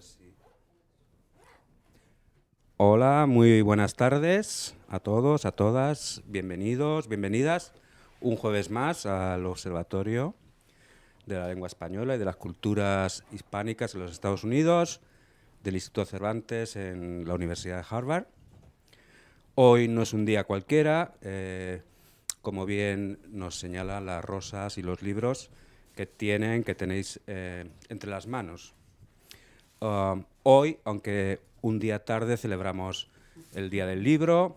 ver si... Hola, muy buenas tardes a todos, a todas. Bienvenidos, bienvenidas un jueves más al Observatorio de la Lengua Española y de las Culturas Hispánicas en los Estados Unidos, del Instituto Cervantes en la Universidad de Harvard. Hoy no es un día cualquiera, como bien nos señalan las rosas y los libros que tenéis entre las manos. Hoy, aunque un día tarde, celebramos el Día del Libro,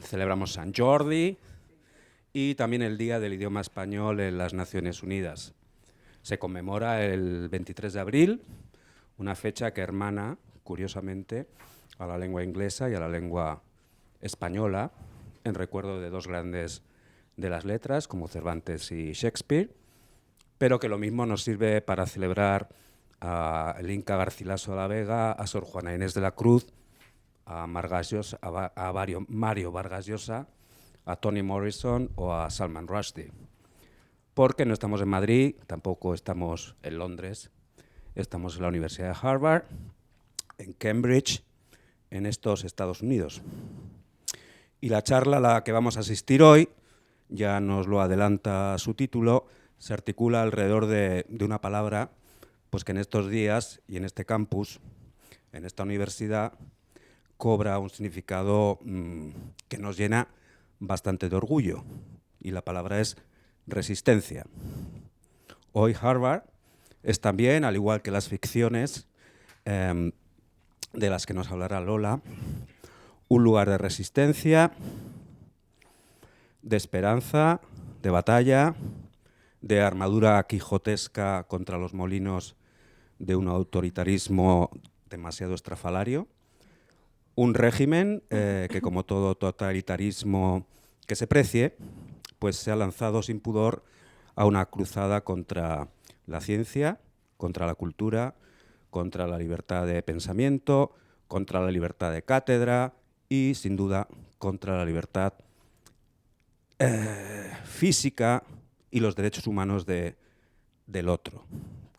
celebramos San Jordi y también el Día del Idioma Español en las Naciones Unidas. Se conmemora el 23 de abril, una fecha que hermana, curiosamente, a la lengua inglesa y a la lengua española, en recuerdo de dos grandes de las letras, como Cervantes y Shakespeare, pero que lo mismo nos sirve para celebrar a el Inca Garcilaso de la Vega, a Sor Juana Inés de la Cruz, a Mario Vargas Llosa, a Toni Morrison o a Salman Rushdie. Porque no estamos en Madrid, tampoco estamos en Londres, estamos en la Universidad de Harvard, en Cambridge, en estos Estados Unidos. Y la charla a la que vamos a asistir hoy, ya nos lo adelanta su título, se articula alrededor de una palabra pues que en estos días y en este campus, en esta universidad, cobra un significado que nos llena bastante de orgullo. Y la palabra es resistencia. Hoy Harvard es también, al igual que las ficciones de las que nos hablará Lola, un lugar de resistencia, de esperanza, de batalla, de armadura quijotesca contra los molinos de un autoritarismo demasiado estrafalario, un régimen que, como todo totalitarismo que se precie, pues se ha lanzado sin pudor a una cruzada contra la ciencia, contra la cultura, contra la libertad de pensamiento, contra la libertad de cátedra y, sin duda, contra la libertad física y los derechos humanos del otro.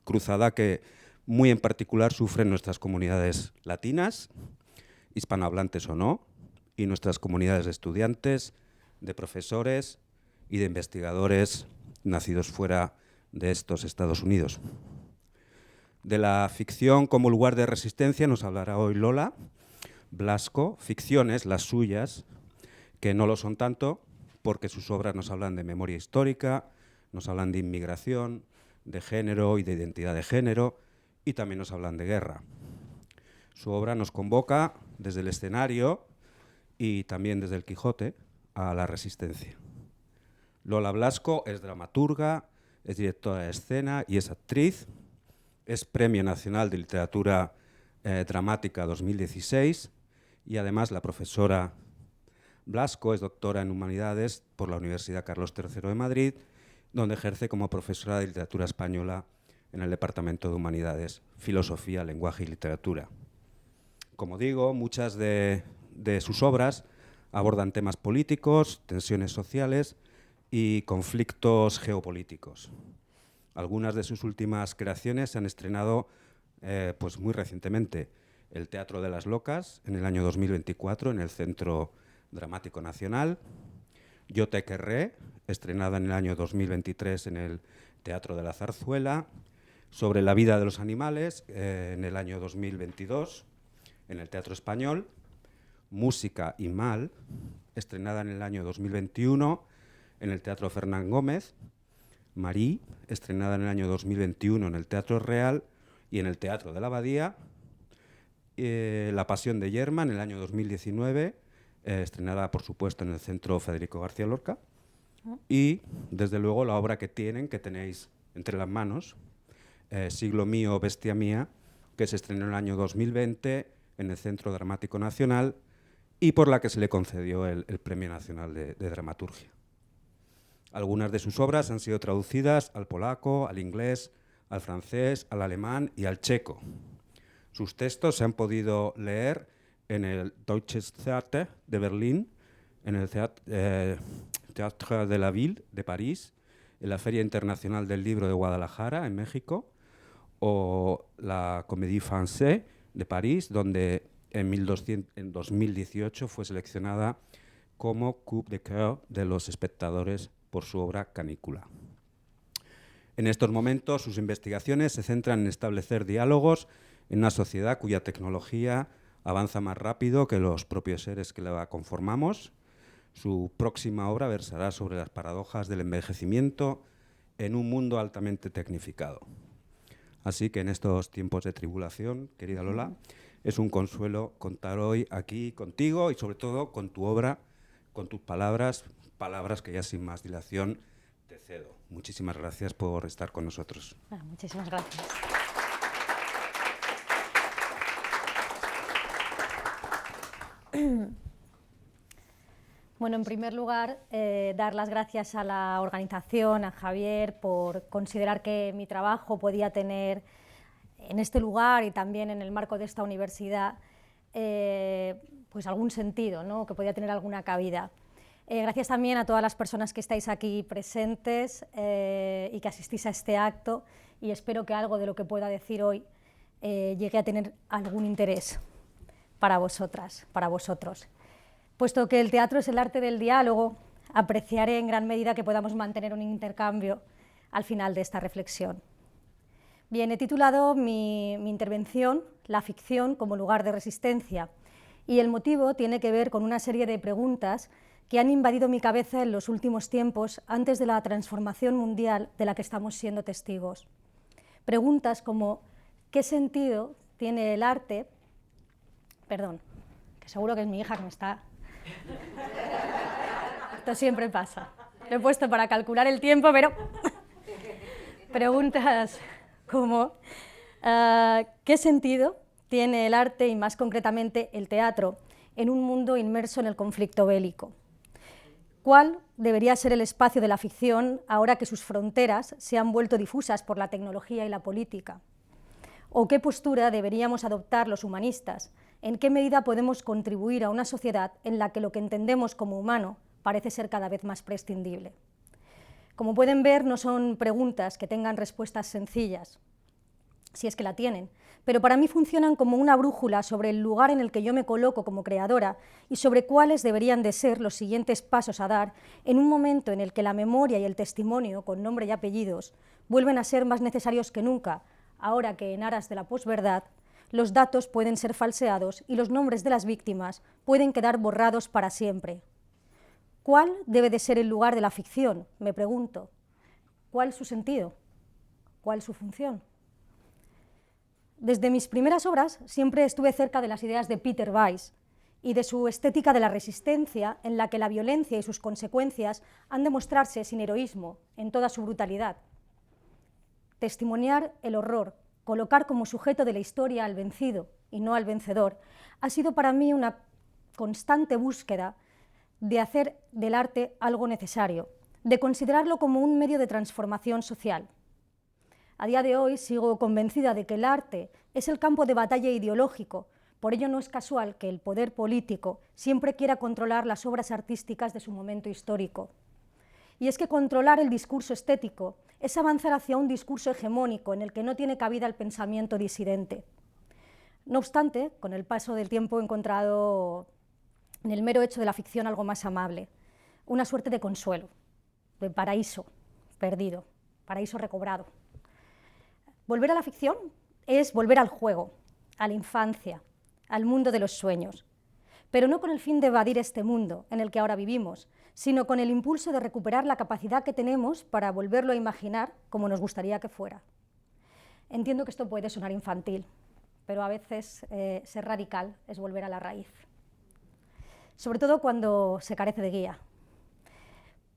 Cruzada que muy en particular sufren nuestras comunidades latinas, hispanohablantes o no, y nuestras comunidades de estudiantes, de profesores y de investigadores nacidos fuera de estos Estados Unidos. De la ficción como lugar de resistencia nos hablará hoy Lola Blasco, ficciones, las suyas, que no lo son tanto porque sus obras nos hablan de memoria histórica, nos hablan de inmigración, de género y de identidad de género, y también nos hablan de guerra. Su obra nos convoca desde el escenario y también desde el Quijote a la resistencia. Lola Blasco es dramaturga, es directora de escena y es actriz. Es Premio Nacional de Literatura Dramática 2016 y además la profesora Blasco es doctora en Humanidades por la Universidad Carlos III de Madrid, donde ejerce como profesora de Literatura Española en el Departamento de Humanidades, Filosofía, Lenguaje y Literatura. Como digo, muchas de sus obras abordan temas políticos, tensiones sociales y conflictos geopolíticos. Algunas de sus últimas creaciones se han estrenado pues muy recientemente. El Teatro de las Locas, en el año 2024, en el Centro Dramático Nacional. Yo te querré, estrenada en el año 2023 en el Teatro de la Zarzuela. Sobre la vida de los animales, en el año 2022, en el Teatro Español. Música y Mal, estrenada en el año 2021 en el Teatro Fernán Gómez. Marí, estrenada en el año 2021 en el Teatro Real y en el Teatro de la Abadía. La Pasión de Yerma, en el año 2019, estrenada, por supuesto, en el Centro Federico García Lorca. Y, desde luego, la obra que tenéis entre las manos, Siglo mío, bestia mía, que se estrenó en el año 2020 en el Centro Dramático Nacional y por la que se le concedió el Premio Nacional de Dramaturgia. Algunas de sus obras han sido traducidas al polaco, al inglés, al francés, al alemán y al checo. Sus textos se han podido leer en el Deutsches Theater de Berlín, en el Théâtre de la Ville de París, en la Feria Internacional del Libro de Guadalajara, en México, o la Comédie Française de París, donde en 2018 fue seleccionada como coup de cœur de los espectadores por su obra Canícula. En estos momentos, sus investigaciones se centran en establecer diálogos en una sociedad cuya tecnología avanza más rápido que los propios seres que la conformamos. Su próxima obra versará sobre las paradojas del envejecimiento en un mundo altamente tecnificado. Así que en estos tiempos de tribulación, querida Lola, es un consuelo contar hoy aquí contigo y sobre todo con tu obra, con tus palabras, palabras que ya sin más dilación te cedo. Muchísimas gracias por estar con nosotros. Muchísimas gracias. Bueno, en primer lugar, dar las gracias a la organización, a Javier, por considerar que mi trabajo podía tener en este lugar y también en el marco de esta universidad pues algún sentido, ¿no? Que podía tener alguna cabida. Gracias también a todas las personas que estáis aquí presentes y que asistís a este acto, y espero que algo de lo que pueda decir hoy llegue a tener algún interés para vosotras, para vosotros. Puesto que el teatro es el arte del diálogo, apreciaré en gran medida que podamos mantener un intercambio al final de esta reflexión. Bien, he titulado mi intervención La ficción como lugar de resistencia, y el motivo tiene que ver con una serie de preguntas que han invadido mi cabeza en los últimos tiempos antes de la transformación mundial de la que estamos siendo testigos. Preguntas como ¿qué sentido tiene el arte? Perdón, que seguro que es mi hija que me está... Esto siempre pasa. Lo he puesto para calcular el tiempo, pero... Preguntas como ¿qué sentido tiene el arte y más concretamente el teatro en un mundo inmerso en el conflicto bélico? ¿Cuál debería ser el espacio de la ficción ahora que sus fronteras se han vuelto difusas por la tecnología y la política? ¿O qué postura deberíamos adoptar los humanistas? ¿En qué medida podemos contribuir a una sociedad en la que lo que entendemos como humano parece ser cada vez más prescindible? Como pueden ver, no son preguntas que tengan respuestas sencillas, si es que la tienen, pero para mí funcionan como una brújula sobre el lugar en el que yo me coloco como creadora y sobre cuáles deberían de ser los siguientes pasos a dar en un momento en el que la memoria y el testimonio, con nombre y apellidos, vuelven a ser más necesarios que nunca, ahora que en aras de la posverdad los datos pueden ser falseados y los nombres de las víctimas pueden quedar borrados para siempre. ¿Cuál debe de ser el lugar de la ficción? Me pregunto. ¿Cuál su sentido? ¿Cuál su función? Desde mis primeras obras siempre estuve cerca de las ideas de Peter Weiss y de su estética de la resistencia, en la que la violencia y sus consecuencias han de mostrarse sin heroísmo, en toda su brutalidad. Testimoniar el horror, colocar como sujeto de la historia al vencido y no al vencedor, ha sido para mí una constante búsqueda de hacer del arte algo necesario, de considerarlo como un medio de transformación social. A día de hoy sigo convencida de que el arte es el campo de batalla ideológico, por ello no es casual que el poder político siempre quiera controlar las obras artísticas de su momento histórico. Y es que controlar el discurso estético es avanzar hacia un discurso hegemónico en el que no tiene cabida el pensamiento disidente. No obstante, con el paso del tiempo he encontrado en el mero hecho de la ficción algo más amable, una suerte de consuelo, de paraíso perdido, paraíso recobrado. Volver a la ficción es volver al juego, a la infancia, al mundo de los sueños, pero no con el fin de evadir este mundo en el que ahora vivimos, sino con el impulso de recuperar la capacidad que tenemos para volverlo a imaginar como nos gustaría que fuera. Entiendo que esto puede sonar infantil, pero a veces ser radical es volver a la raíz, sobre todo cuando se carece de guía.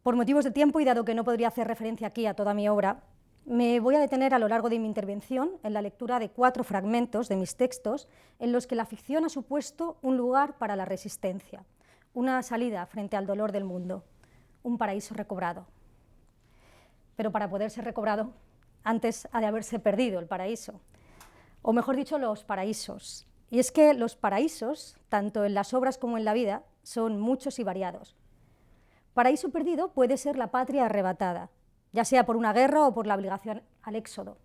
Por motivos de tiempo y dado que no podría hacer referencia aquí a toda mi obra, me voy a detener a lo largo de mi intervención en la lectura de 4 fragmentos de mis textos en los que la ficción ha supuesto un lugar para la resistencia, una salida frente al dolor del mundo, un paraíso recobrado. Pero para poder ser recobrado, antes ha de haberse perdido el paraíso, o mejor dicho, los paraísos. Y es que los paraísos, tanto en las obras como en la vida, son muchos y variados. Paraíso perdido puede ser la patria arrebatada, ya sea por una guerra o por la obligación al éxodo.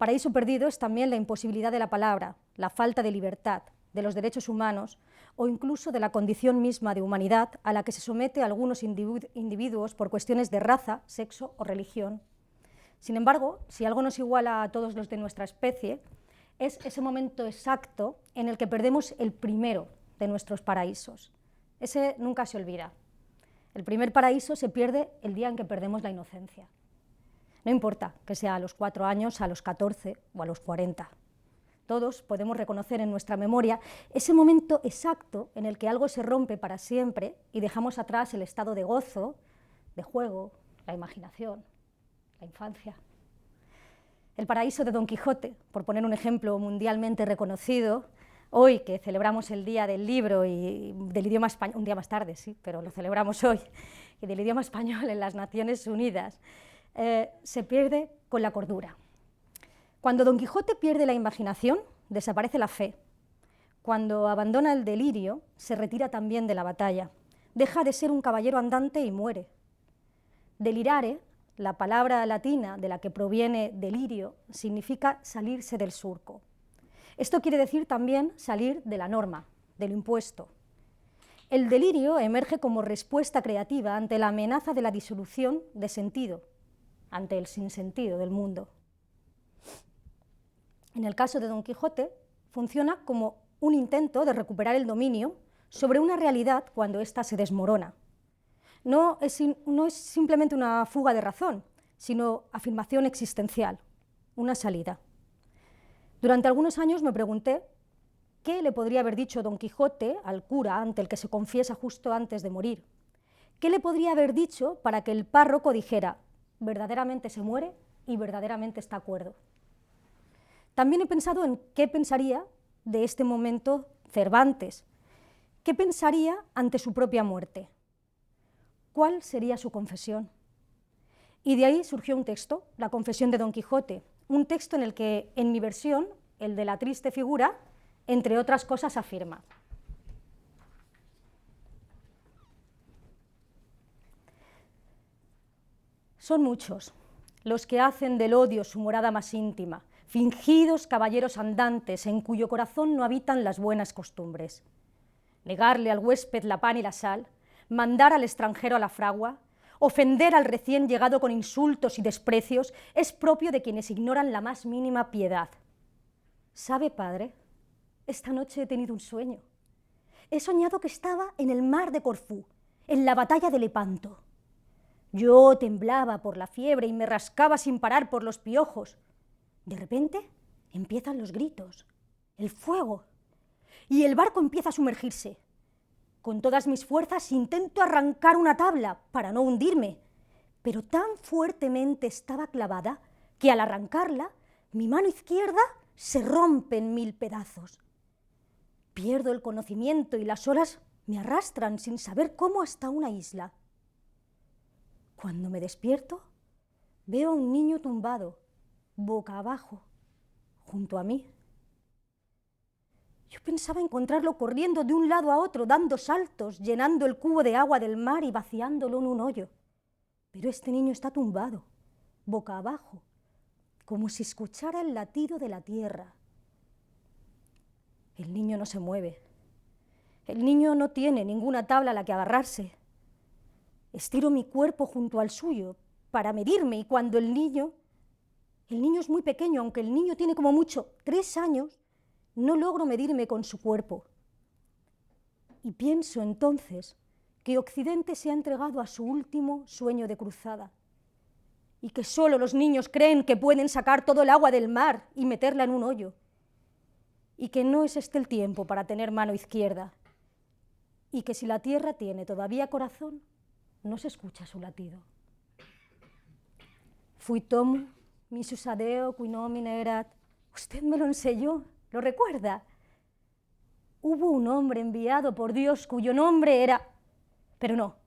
Paraíso perdido es también la imposibilidad de la palabra, la falta de libertad, de los derechos humanos o incluso de la condición misma de humanidad a la que se somete a algunos individuos por cuestiones de raza, sexo o religión. Sin embargo, si algo nos iguala a todos los de nuestra especie, es ese momento exacto en el que perdemos el primero de nuestros paraísos. Ese nunca se olvida. El primer paraíso se pierde el día en que perdemos la inocencia. No importa que sea a los 4 años, a los 14 o a los 40. Todos podemos reconocer en nuestra memoria ese momento exacto en el que algo se rompe para siempre y dejamos atrás el estado de gozo, de juego, la imaginación, la infancia. El paraíso de Don Quijote, por poner un ejemplo mundialmente reconocido, hoy que celebramos el Día del Libro y del idioma español, un día más tarde, sí, pero lo celebramos hoy, y del idioma español en las Naciones Unidas, se pierde con la cordura. Cuando Don Quijote pierde la imaginación, desaparece la fe. Cuando abandona el delirio, se retira también de la batalla. Deja de ser un caballero andante y muere. Delirare, la palabra latina de la que proviene delirio, significa salirse del surco. Esto quiere decir también salir de la norma, de lo impuesto. El delirio emerge como respuesta creativa ante la amenaza de la disolución de sentido, ante el sinsentido del mundo. En el caso de Don Quijote, funciona como un intento de recuperar el dominio sobre una realidad cuando ésta se desmorona. No es simplemente una fuga de razón, sino afirmación existencial, una salida. Durante algunos años me pregunté qué le podría haber dicho Don Quijote al cura ante el que se confiesa justo antes de morir. ¿Qué le podría haber dicho para que el párroco dijera, verdaderamente se muere y verdaderamente está acuerdo? También he pensado en qué pensaría de este momento Cervantes, qué pensaría ante su propia muerte, cuál sería su confesión. Y de ahí surgió un texto, la Confesión de Don Quijote, un texto en el que, en mi versión, el de la triste figura, entre otras cosas, afirma: son muchos los que hacen del odio su morada más íntima, fingidos caballeros andantes en cuyo corazón no habitan las buenas costumbres. Negarle al huésped la pan y la sal, mandar al extranjero a la fragua, ofender al recién llegado con insultos y desprecios es propio de quienes ignoran la más mínima piedad. ¿Sabe, padre? Esta noche he tenido un sueño. He soñado que estaba en el mar de Corfú, en la batalla de Lepanto. Yo temblaba por la fiebre y me rascaba sin parar por los piojos. De repente empiezan los gritos, el fuego, y el barco empieza a sumergirse. Con todas mis fuerzas intento arrancar una tabla para no hundirme, pero tan fuertemente estaba clavada que al arrancarla, mi mano izquierda se rompe en 1000 pedazos. Pierdo el conocimiento y las olas me arrastran sin saber cómo hasta una isla. Cuando me despierto, veo a un niño tumbado, boca abajo, junto a mí. Yo pensaba encontrarlo corriendo de un lado a otro, dando saltos, llenando el cubo de agua del mar y vaciándolo en un hoyo. Pero este niño está tumbado, boca abajo, como si escuchara el latido de la tierra. El niño no se mueve. El niño no tiene ninguna tabla a la que agarrarse. Estiro mi cuerpo junto al suyo para medirme y cuando el niño es muy pequeño, aunque el niño tiene como mucho 3 años, no logro medirme con su cuerpo. Y pienso entonces que Occidente se ha entregado a su último sueño de cruzada y que solo los niños creen que pueden sacar todo el agua del mar y meterla en un hoyo y que no es este el tiempo para tener mano izquierda y que si la tierra tiene todavía corazón, no se escucha su latido. Fuitomu, mi susadeo, qui nomine erat. Usted me lo enseñó, ¿lo recuerda? Hubo un hombre enviado por Dios cuyo nombre era... Pero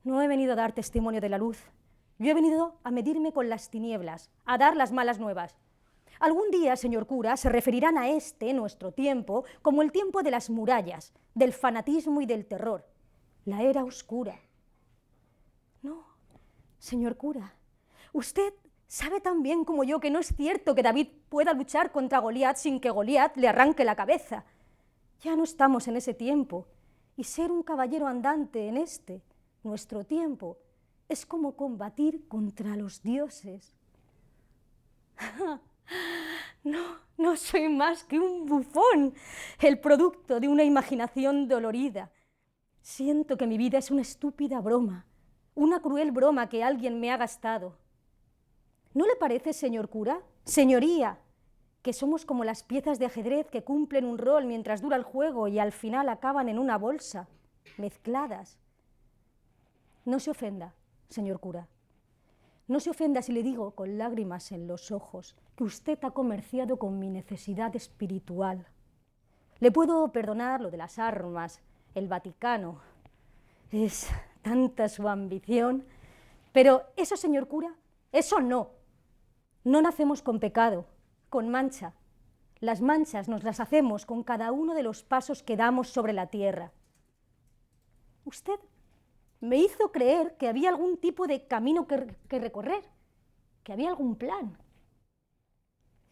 no he venido a dar testimonio de la luz. Yo he venido a medirme con las tinieblas, a dar las malas nuevas. Algún día, señor cura, se referirán a nuestro tiempo, como el tiempo de las murallas, del fanatismo y del terror, la era oscura. No, señor cura, usted Sabe tan bien como yo que no es cierto que David pueda luchar contra Goliat sin que Goliat le arranque la cabeza. Ya no estamos en ese tiempo, y ser un caballero andante en nuestro tiempo, es como combatir contra los dioses. No soy más que un bufón, el producto de una imaginación dolorida. Siento que mi vida es una estúpida broma, una cruel broma que alguien me ha gastado. ¿No le parece, señor cura, señoría, que somos como las piezas de ajedrez que cumplen un rol mientras dura el juego y al final acaban en una bolsa, mezcladas? No se ofenda, señor cura. No se ofenda si le digo, con lágrimas en los ojos, que usted ha comerciado con mi necesidad espiritual. Le puedo perdonar lo de las armas, el Vaticano. Es tanta su ambición. Pero eso, señor cura, eso no. No nacemos con pecado, con mancha. Las manchas nos las hacemos con cada uno de los pasos que damos sobre la tierra. Usted me hizo creer que había algún tipo de camino que recorrer, que había algún plan.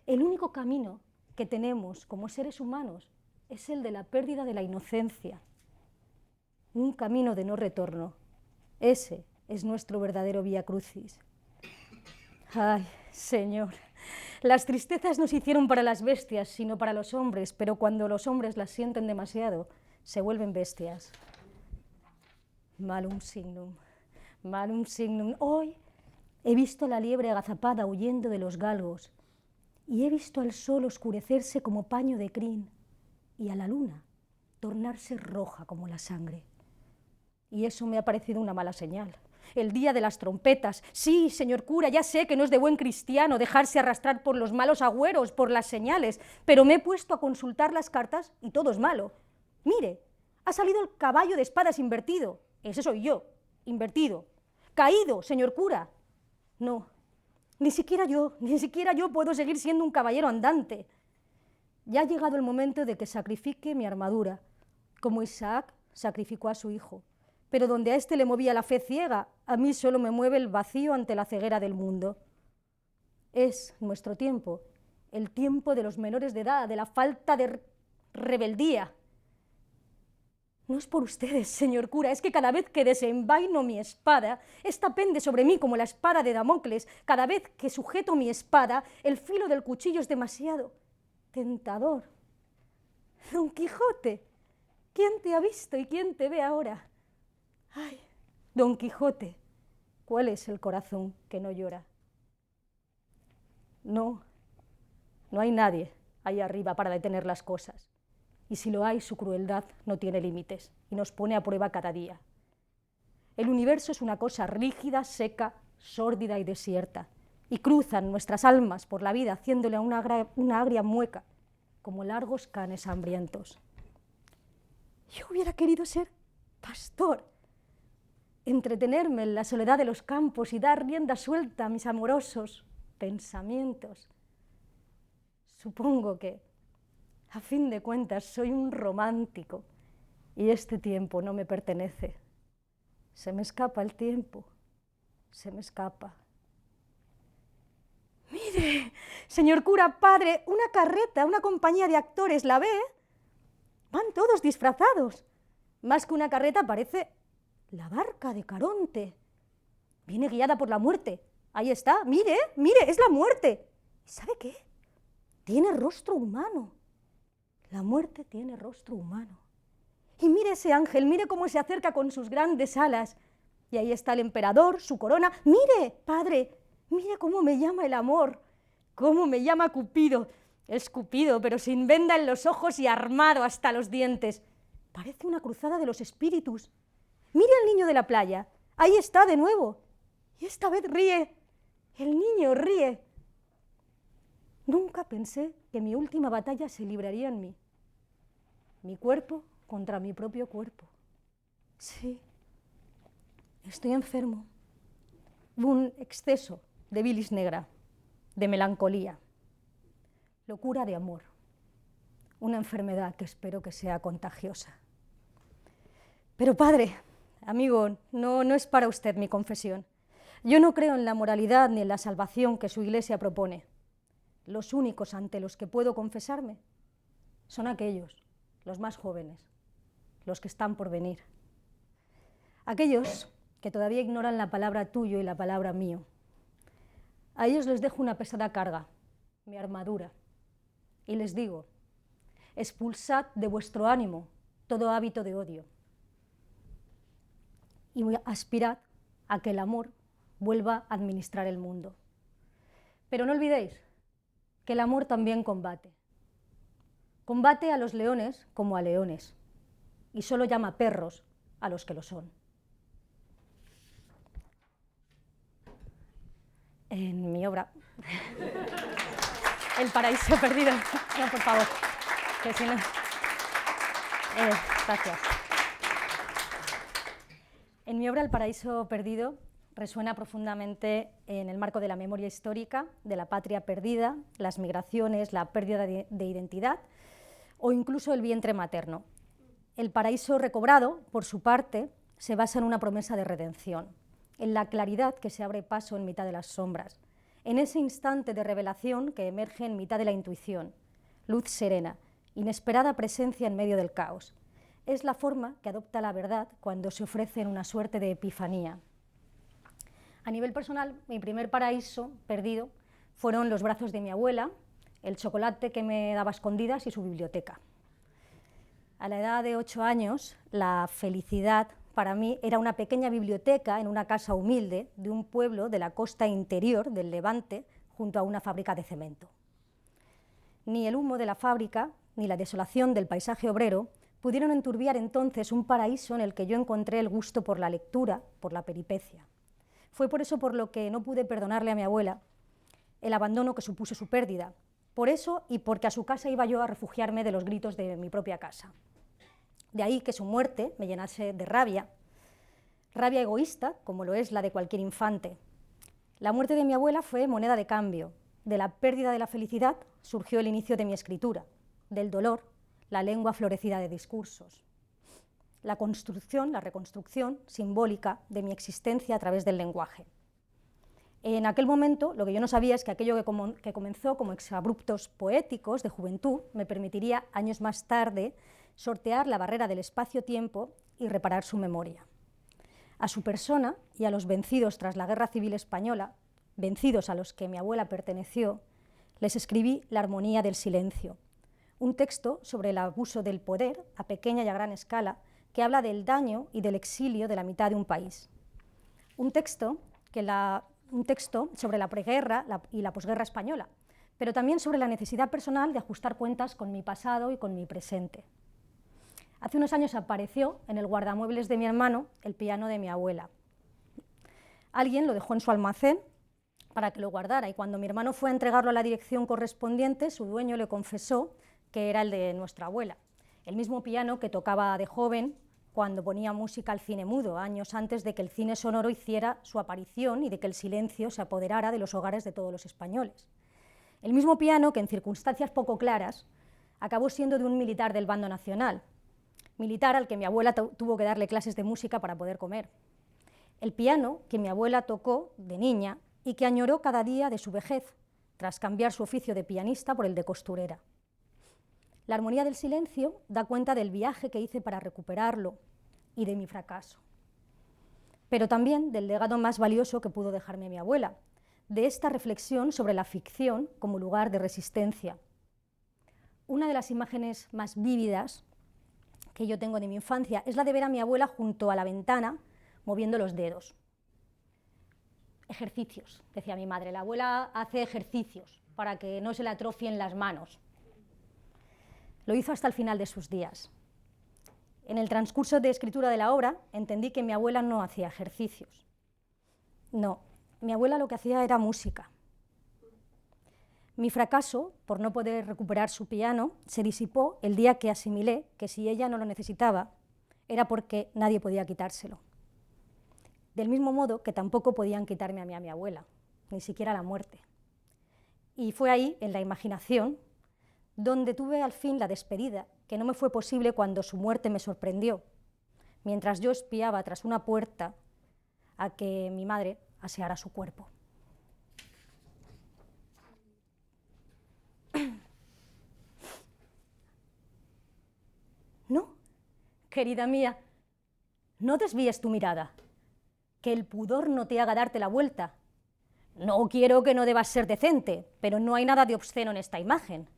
El único camino que tenemos como seres humanos es el de la pérdida de la inocencia. Un camino de no retorno. Ese es nuestro verdadero vía crucis. Ay, Señor, las tristezas no se hicieron para las bestias, sino para los hombres, pero cuando los hombres las sienten demasiado, se vuelven bestias. Malum signum, malum signum. Hoy he visto a la liebre agazapada huyendo de los galgos y he visto al sol oscurecerse como paño de crin y a la luna tornarse roja como la sangre. Y eso me ha parecido una mala señal. El día de las trompetas. Sí, señor cura, ya sé que no es de buen cristiano dejarse arrastrar por los malos agüeros, por las señales, pero me he puesto a consultar las cartas y todo es malo. Mire, ha salido el caballo de espadas invertido. Ese soy yo, invertido. Caído, señor cura. No, ni siquiera yo puedo seguir siendo un caballero andante. Ya ha llegado el momento de que sacrifique mi armadura, como Isaac sacrificó a su hijo. Pero donde a este le movía la fe ciega, a mí solo me mueve el vacío ante la ceguera del mundo. Es nuestro tiempo, el tiempo de los menores de edad, de la falta de rebeldía. No es por ustedes, señor cura, es que cada vez que desenvaino mi espada, esta pende sobre mí como la espada de Damocles. Cada vez que sujeto mi espada, el filo del cuchillo es demasiado tentador. Don Quijote, ¿quién te ha visto y quién te ve ahora? Ay, Don Quijote, ¿cuál es el corazón que no llora? No hay nadie ahí arriba para detener las cosas. Y si lo hay, su crueldad no tiene límites y nos pone a prueba cada día. El universo es una cosa rígida, seca, sórdida y desierta, y cruzan nuestras almas por la vida haciéndole una agria mueca, como largos canes hambrientos. Yo hubiera querido ser pastor, entretenerme en la soledad de los campos y dar rienda suelta a mis amorosos pensamientos. Supongo que, a fin de cuentas, soy un romántico y este tiempo no me pertenece. Se me escapa el tiempo, se me escapa. Mire, señor cura, padre, una carreta, una compañía de actores, ¿la ve? Van todos disfrazados. Más que una carreta parece la barca de Caronte. Viene guiada por la muerte. Ahí está, mire, es la muerte. ¿Y sabe qué? Tiene rostro humano. La muerte tiene rostro humano. Y mire ese ángel, mire cómo se acerca con sus grandes alas. Y ahí está el emperador, su corona. Mire, padre, mire cómo me llama el amor, cómo me llama Cupido. Es Cupido, pero sin venda en los ojos y armado hasta los dientes. Parece una cruzada de los espíritus. Mire al niño de la playa, ahí está de nuevo. Y esta vez ríe, el niño ríe. Nunca pensé que mi última batalla se libraría en mí. Mi cuerpo contra mi propio cuerpo. Sí, estoy enfermo. Un exceso de bilis negra, de melancolía, locura de amor. Una enfermedad que espero que sea contagiosa. Pero padre, amigo, no es para usted mi confesión. Yo no creo en la moralidad ni en la salvación que su Iglesia propone. Los únicos ante los que puedo confesarme son aquellos, los más jóvenes, los que están por venir. Aquellos que todavía ignoran la palabra tuyo y la palabra mío. A ellos les dejo una pesada carga, mi armadura, y les digo: expulsad de vuestro ánimo todo hábito de odio y aspirad a que el amor vuelva a administrar el mundo. Pero no olvidéis que el amor también combate. Combate a los leones como a leones y solo llama perros a los que lo son. En mi obra El paraíso perdido. No, por favor, que si no... gracias. En mi obra El paraíso perdido resuena profundamente en el marco de la memoria histórica, de la patria perdida, las migraciones, la pérdida de identidad o incluso el vientre materno. El paraíso recobrado, por su parte, se basa en una promesa de redención, en la claridad que se abre paso en mitad de las sombras, en ese instante de revelación que emerge en mitad de la intuición, luz serena, inesperada presencia en medio del caos. Es la forma que adopta la verdad cuando se ofrece en una suerte de epifanía. A nivel personal, mi primer paraíso perdido fueron los brazos de mi abuela, el chocolate que me daba a escondidas y su biblioteca. A la edad de 8 años, la felicidad para mí era una pequeña biblioteca en una casa humilde de un pueblo de la costa interior del Levante, junto a una fábrica de cemento. Ni el humo de la fábrica, ni la desolación del paisaje obrero pudieron enturbiar entonces un paraíso en el que yo encontré el gusto por la lectura, por la peripecia. Fue por eso por lo que no pude perdonarle a mi abuela el abandono que supuso su pérdida. Por eso y porque a su casa iba yo a refugiarme de los gritos de mi propia casa. De ahí que su muerte me llenase de rabia egoísta, como lo es la de cualquier infante. La muerte de mi abuela fue moneda de cambio. De la pérdida de la felicidad surgió el inicio de mi escritura, del dolor, la lengua florecida de discursos. La construcción, la reconstrucción simbólica de mi existencia a través del lenguaje. En aquel momento, lo que yo no sabía es que aquello que comenzó como exabruptos poéticos de juventud me permitiría, años más tarde, sortear la barrera del espacio-tiempo y reparar su memoria. A su persona y a los vencidos tras la Guerra Civil Española, vencidos a los que mi abuela perteneció, les escribí La armonía del silencio, un texto sobre el abuso del poder a pequeña y a gran escala que habla del daño y del exilio de la mitad de un país. Un texto sobre la preguerra y la posguerra española, pero también sobre la necesidad personal de ajustar cuentas con mi pasado y con mi presente. Hace unos años apareció en el guardamuebles de mi hermano el piano de mi abuela. Alguien lo dejó en su almacén para que lo guardara y cuando mi hermano fue a entregarlo a la dirección correspondiente, su dueño le confesó que era el de nuestra abuela, el mismo piano que tocaba de joven cuando ponía música al cine mudo, años antes de que el cine sonoro hiciera su aparición y de que el silencio se apoderara de los hogares de todos los españoles. El mismo piano que en circunstancias poco claras acabó siendo de un militar del bando nacional, militar al que mi abuela tuvo que darle clases de música para poder comer. El piano que mi abuela tocó de niña y que añoró cada día de su vejez, tras cambiar su oficio de pianista por el de costurera. La armonía del silencio da cuenta del viaje que hice para recuperarlo y de mi fracaso, pero también del legado más valioso que pudo dejarme mi abuela, de esta reflexión sobre la ficción como lugar de resistencia. Una de las imágenes más vívidas que yo tengo de mi infancia es la de ver a mi abuela junto a la ventana moviendo los dedos. Ejercicios, decía mi madre, la abuela hace ejercicios para que no se le atrofien las manos. Lo hizo hasta el final de sus días. En el transcurso de escritura de la obra entendí que mi abuela no hacía ejercicios. No, mi abuela lo que hacía era música. Mi fracaso por no poder recuperar su piano se disipó el día que asimilé que si ella no lo necesitaba era porque nadie podía quitárselo. Del mismo modo que tampoco podían quitarme a mí a mi abuela, ni siquiera la muerte. Y fue ahí, en la imaginación, donde tuve al fin la despedida, que no me fue posible cuando su muerte me sorprendió, mientras yo espiaba tras una puerta a que mi madre aseara su cuerpo. No, querida mía, no desvíes tu mirada, que el pudor no te haga darte la vuelta. No quiero que no debas ser decente, pero no hay nada de obsceno en esta imagen.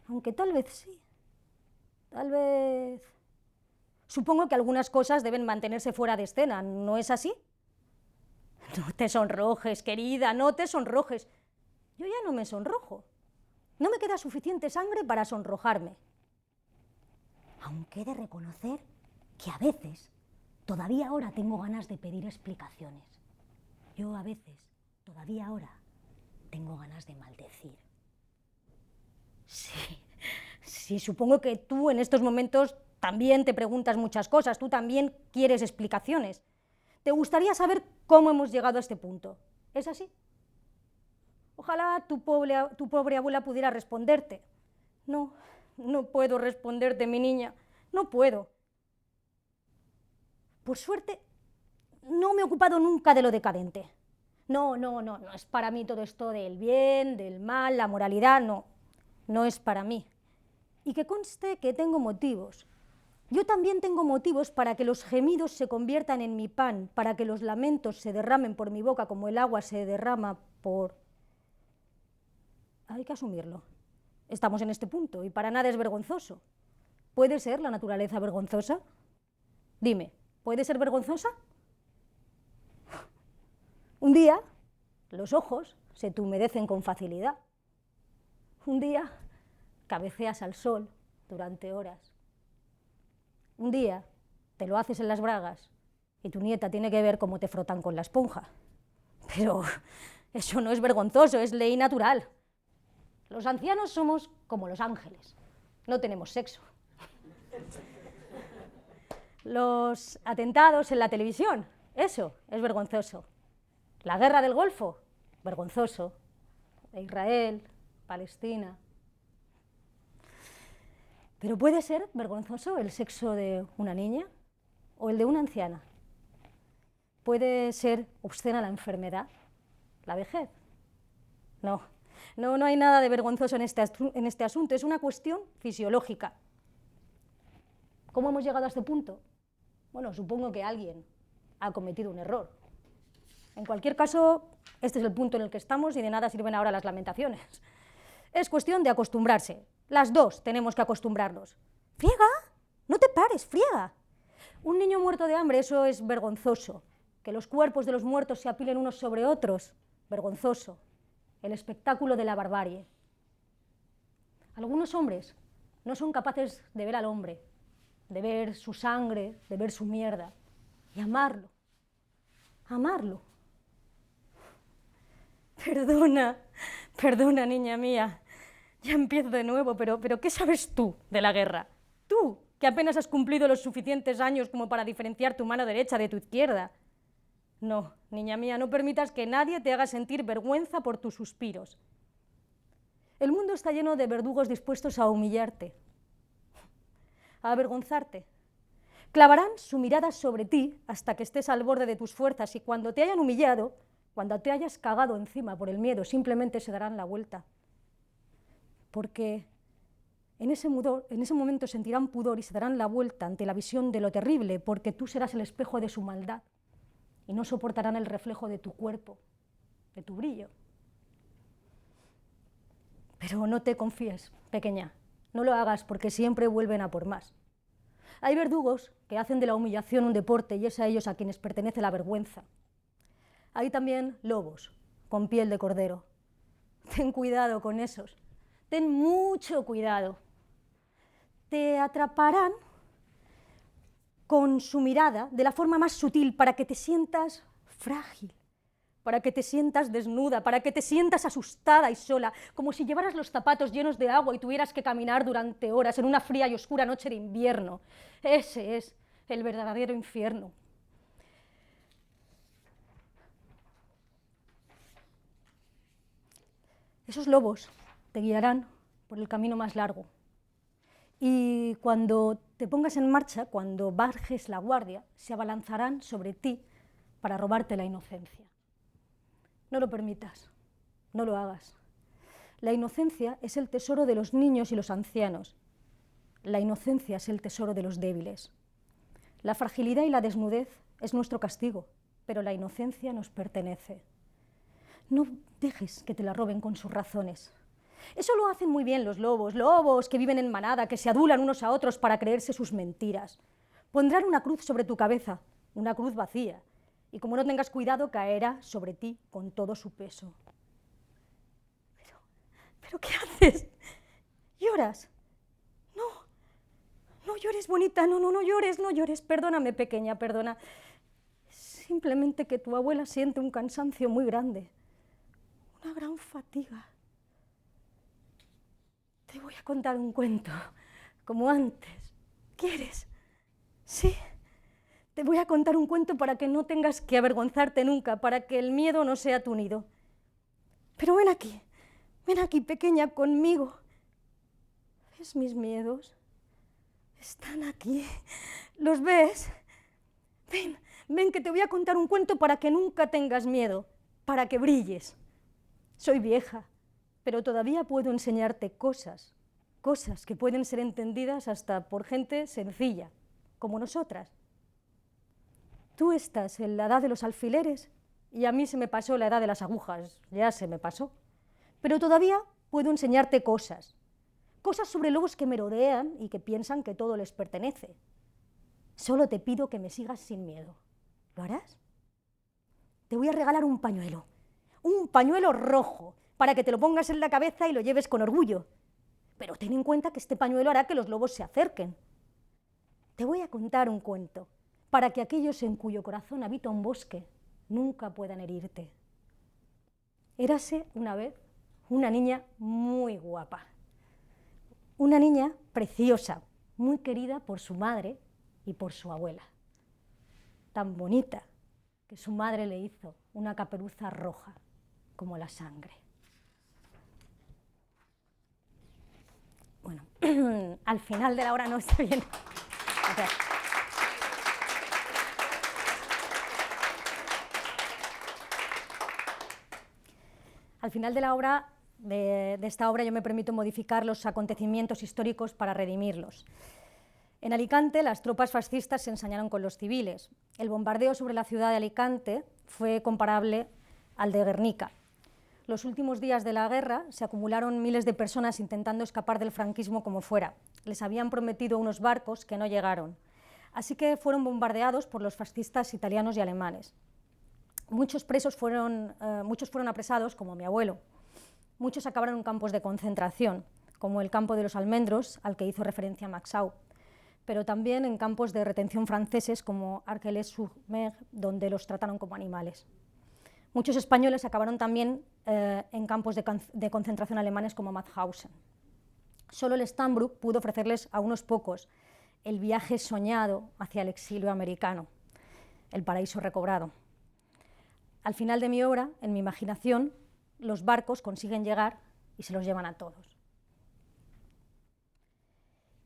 Aunque tal vez sí, tal vez... Supongo que algunas cosas deben mantenerse fuera de escena, ¿no es así? No te sonrojes, querida, no te sonrojes. Yo ya no me sonrojo. No me queda suficiente sangre para sonrojarme. Aunque he de reconocer que a veces, todavía ahora tengo ganas de pedir explicaciones. Yo a veces, todavía ahora, tengo ganas de maldecir. Sí, supongo que tú en estos momentos también te preguntas muchas cosas, tú también quieres explicaciones. Te gustaría saber cómo hemos llegado a este punto. ¿Es así? Ojalá tu pobre abuela pudiera responderte. No, no puedo responderte, mi niña, no puedo. Por suerte, no me he ocupado nunca de lo decadente. No es para mí todo esto del bien, del mal, la moralidad, no es para mí. Y que conste que tengo motivos. Yo también tengo motivos para que los gemidos se conviertan en mi pan, para que los lamentos se derramen por mi boca como el agua se derrama por... Hay que asumirlo. Estamos en este punto y para nada es vergonzoso. ¿Puede ser la naturaleza vergonzosa? Dime, ¿puede ser vergonzosa? Un día, los ojos se te humedecen con facilidad. Un día, cabeceas al sol durante horas. Un día, te lo haces en las bragas y tu nieta tiene que ver cómo te frotan con la esponja. Pero eso no es vergonzoso, es ley natural. Los ancianos somos como los ángeles, no tenemos sexo. Los atentados en la televisión, eso es vergonzoso. La guerra del Golfo, vergonzoso. De Israel, Palestina. Pero ¿puede ser vergonzoso el sexo de una niña o el de una anciana? ¿Puede ser obscena la enfermedad, la vejez? No hay nada de vergonzoso en este asunto, es una cuestión fisiológica. ¿Cómo hemos llegado a este punto? Bueno, supongo que alguien ha cometido un error. En cualquier caso, este es el punto en el que estamos y de nada sirven ahora las lamentaciones. Es cuestión de acostumbrarse. Las dos tenemos que acostumbrarnos. ¡Friega! ¡No te pares, friega! Un niño muerto de hambre, eso es vergonzoso. Que los cuerpos de los muertos se apilen unos sobre otros, vergonzoso. El espectáculo de la barbarie. Algunos hombres no son capaces de ver al hombre, de ver su sangre, de ver su mierda, y amarlo. Amarlo. Perdona, niña mía, ya empiezo de nuevo, pero ¿qué sabes tú de la guerra? Tú, que apenas has cumplido los suficientes años como para diferenciar tu mano derecha de tu izquierda. No, niña mía, no permitas que nadie te haga sentir vergüenza por tus suspiros. El mundo está lleno de verdugos dispuestos a humillarte, a avergonzarte. Clavarán su mirada sobre ti hasta que estés al borde de tus fuerzas y cuando te hayan humillado, cuando te hayas cagado encima por el miedo, simplemente se darán la vuelta. Porque en ese momento sentirán pudor y se darán la vuelta ante la visión de lo terrible, porque tú serás el espejo de su maldad y no soportarán el reflejo de tu cuerpo, de tu brillo. Pero no te confíes, pequeña, no lo hagas porque siempre vuelven a por más. Hay verdugos que hacen de la humillación un deporte y es a ellos a quienes pertenece la vergüenza. Hay también lobos con piel de cordero. Ten cuidado con esos, ten mucho cuidado. Te atraparán con su mirada de la forma más sutil para que te sientas frágil, para que te sientas desnuda, para que te sientas asustada y sola, como si llevaras los zapatos llenos de agua y tuvieras que caminar durante horas en una fría y oscura noche de invierno. Ese es el verdadero infierno. Esos lobos te guiarán por el camino más largo. Y cuando te pongas en marcha, cuando bajes la guardia, se abalanzarán sobre ti para robarte la inocencia. No lo permitas, no lo hagas. La inocencia es el tesoro de los niños y los ancianos. La inocencia es el tesoro de los débiles. La fragilidad y la desnudez es nuestro castigo, pero la inocencia nos pertenece. No dejes que te la roben con sus razones. Eso lo hacen muy bien los lobos, lobos que viven en manada, que se adulan unos a otros para creerse sus mentiras. Pondrán una cruz sobre tu cabeza, una cruz vacía, y como no tengas cuidado, caerá sobre ti con todo su peso. ¿Pero qué haces? ¿Lloras? No, no llores, bonita, no llores, perdóname, pequeña, perdona. Simplemente que tu abuela siente un cansancio muy grande, una gran fatiga. Te voy a contar un cuento, como antes. ¿Quieres? Sí. Te voy a contar un cuento para que no tengas que avergonzarte nunca, para que el miedo no sea tu nido. Pero ven aquí, pequeña, conmigo. ¿Ves mis miedos? Están aquí. ¿Los ves? Ven, que te voy a contar un cuento para que nunca tengas miedo, para que brilles. Soy vieja, pero todavía puedo enseñarte cosas que pueden ser entendidas hasta por gente sencilla, como nosotras. Tú estás en la edad de los alfileres y a mí se me pasó la edad de las agujas, ya se me pasó. Pero todavía puedo enseñarte cosas sobre lobos que merodean y que piensan que todo les pertenece. Solo te pido que me sigas sin miedo. ¿Lo harás? Te voy a regalar un pañuelo rojo, para que te lo pongas en la cabeza y lo lleves con orgullo. Pero ten en cuenta que este pañuelo hará que los lobos se acerquen. Te voy a contar un cuento, para que aquellos en cuyo corazón habita un bosque nunca puedan herirte. Érase una vez una niña muy guapa, una niña preciosa, muy querida por su madre y por su abuela. Tan bonita que su madre le hizo una caperuza roja como la sangre. Bueno, al final de la obra no está bien. Al final de la obra, de esta obra, yo me permito modificar los acontecimientos históricos para redimirlos. En Alicante, las tropas fascistas se ensañaron con los civiles. El bombardeo sobre la ciudad de Alicante fue comparable al de Guernica. Los últimos días de la guerra se acumularon miles de personas intentando escapar del franquismo como fuera. Les habían prometido unos barcos que no llegaron. Así que fueron bombardeados por los fascistas italianos y alemanes. Muchos fueron apresados, como mi abuelo. Muchos acabaron en campos de concentración, como el campo de los Almendros, al que hizo referencia Maxau, pero también en campos de retención franceses, como Argelès-sur-Mer, donde los trataron como animales. Muchos españoles acabaron también en campos de concentración alemanes, como Mauthausen. Solo el Stambrook pudo ofrecerles a unos pocos el viaje soñado hacia el exilio americano, el paraíso recobrado. Al final de mi obra, en mi imaginación, los barcos consiguen llegar y se los llevan a todos.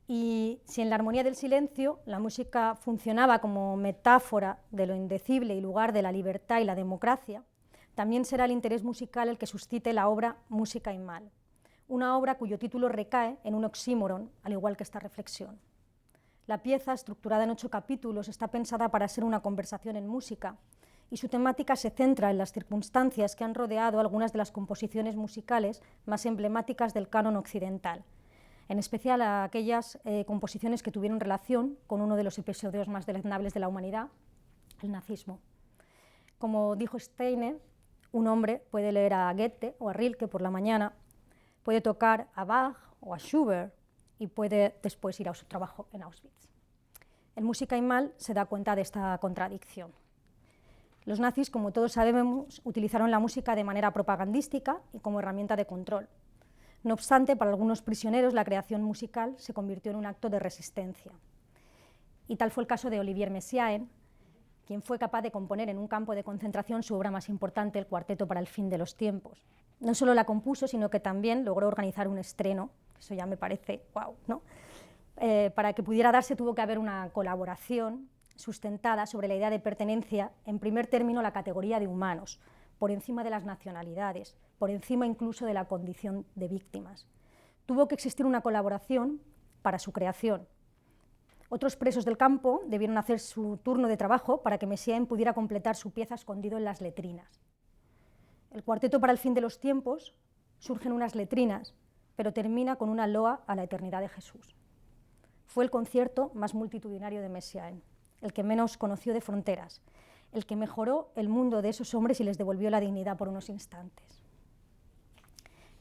Y si en la armonía del silencio la música funcionaba como metáfora de lo indecible y lugar de la libertad y la democracia, también será el interés musical el que suscite la obra Música y Mal, una obra cuyo título recae en un oxímoron, al igual que esta reflexión. La pieza, estructurada en 8 capítulos, está pensada para ser una conversación en música, y su temática se centra en las circunstancias que han rodeado algunas de las composiciones musicales más emblemáticas del canon occidental, en especial a aquellas composiciones que tuvieron relación con uno de los episodios más deleznables de la humanidad, el nazismo. Como dijo Steiner, un hombre puede leer a Goethe o a Rilke por la mañana, puede tocar a Bach o a Schubert y puede después ir a su trabajo en Auschwitz. En Música y Mal se da cuenta de esta contradicción. Los nazis, como todos sabemos, utilizaron la música de manera propagandística y como herramienta de control. No obstante, para algunos prisioneros la creación musical se convirtió en un acto de resistencia. Y tal fue el caso de Olivier Messiaen, quien fue capaz de componer en un campo de concentración su obra más importante, el Cuarteto para el fin de los tiempos. No solo la compuso, sino que también logró organizar un estreno, eso ya me parece guau, ¿no? Para que pudiera darse tuvo que haber una colaboración sustentada sobre la idea de pertenencia, en primer término la categoría de humanos, por encima de las nacionalidades, por encima incluso de la condición de víctimas. Tuvo que existir una colaboración para su creación. Otros presos del campo debieron hacer su turno de trabajo para que Messiaen pudiera completar su pieza escondido en las letrinas. El cuarteto para el fin de los tiempos surge en unas letrinas, pero termina con una loa a la eternidad de Jesús. Fue el concierto más multitudinario de Messiaen, el que menos conoció de fronteras, el que mejoró el mundo de esos hombres y les devolvió la dignidad por unos instantes.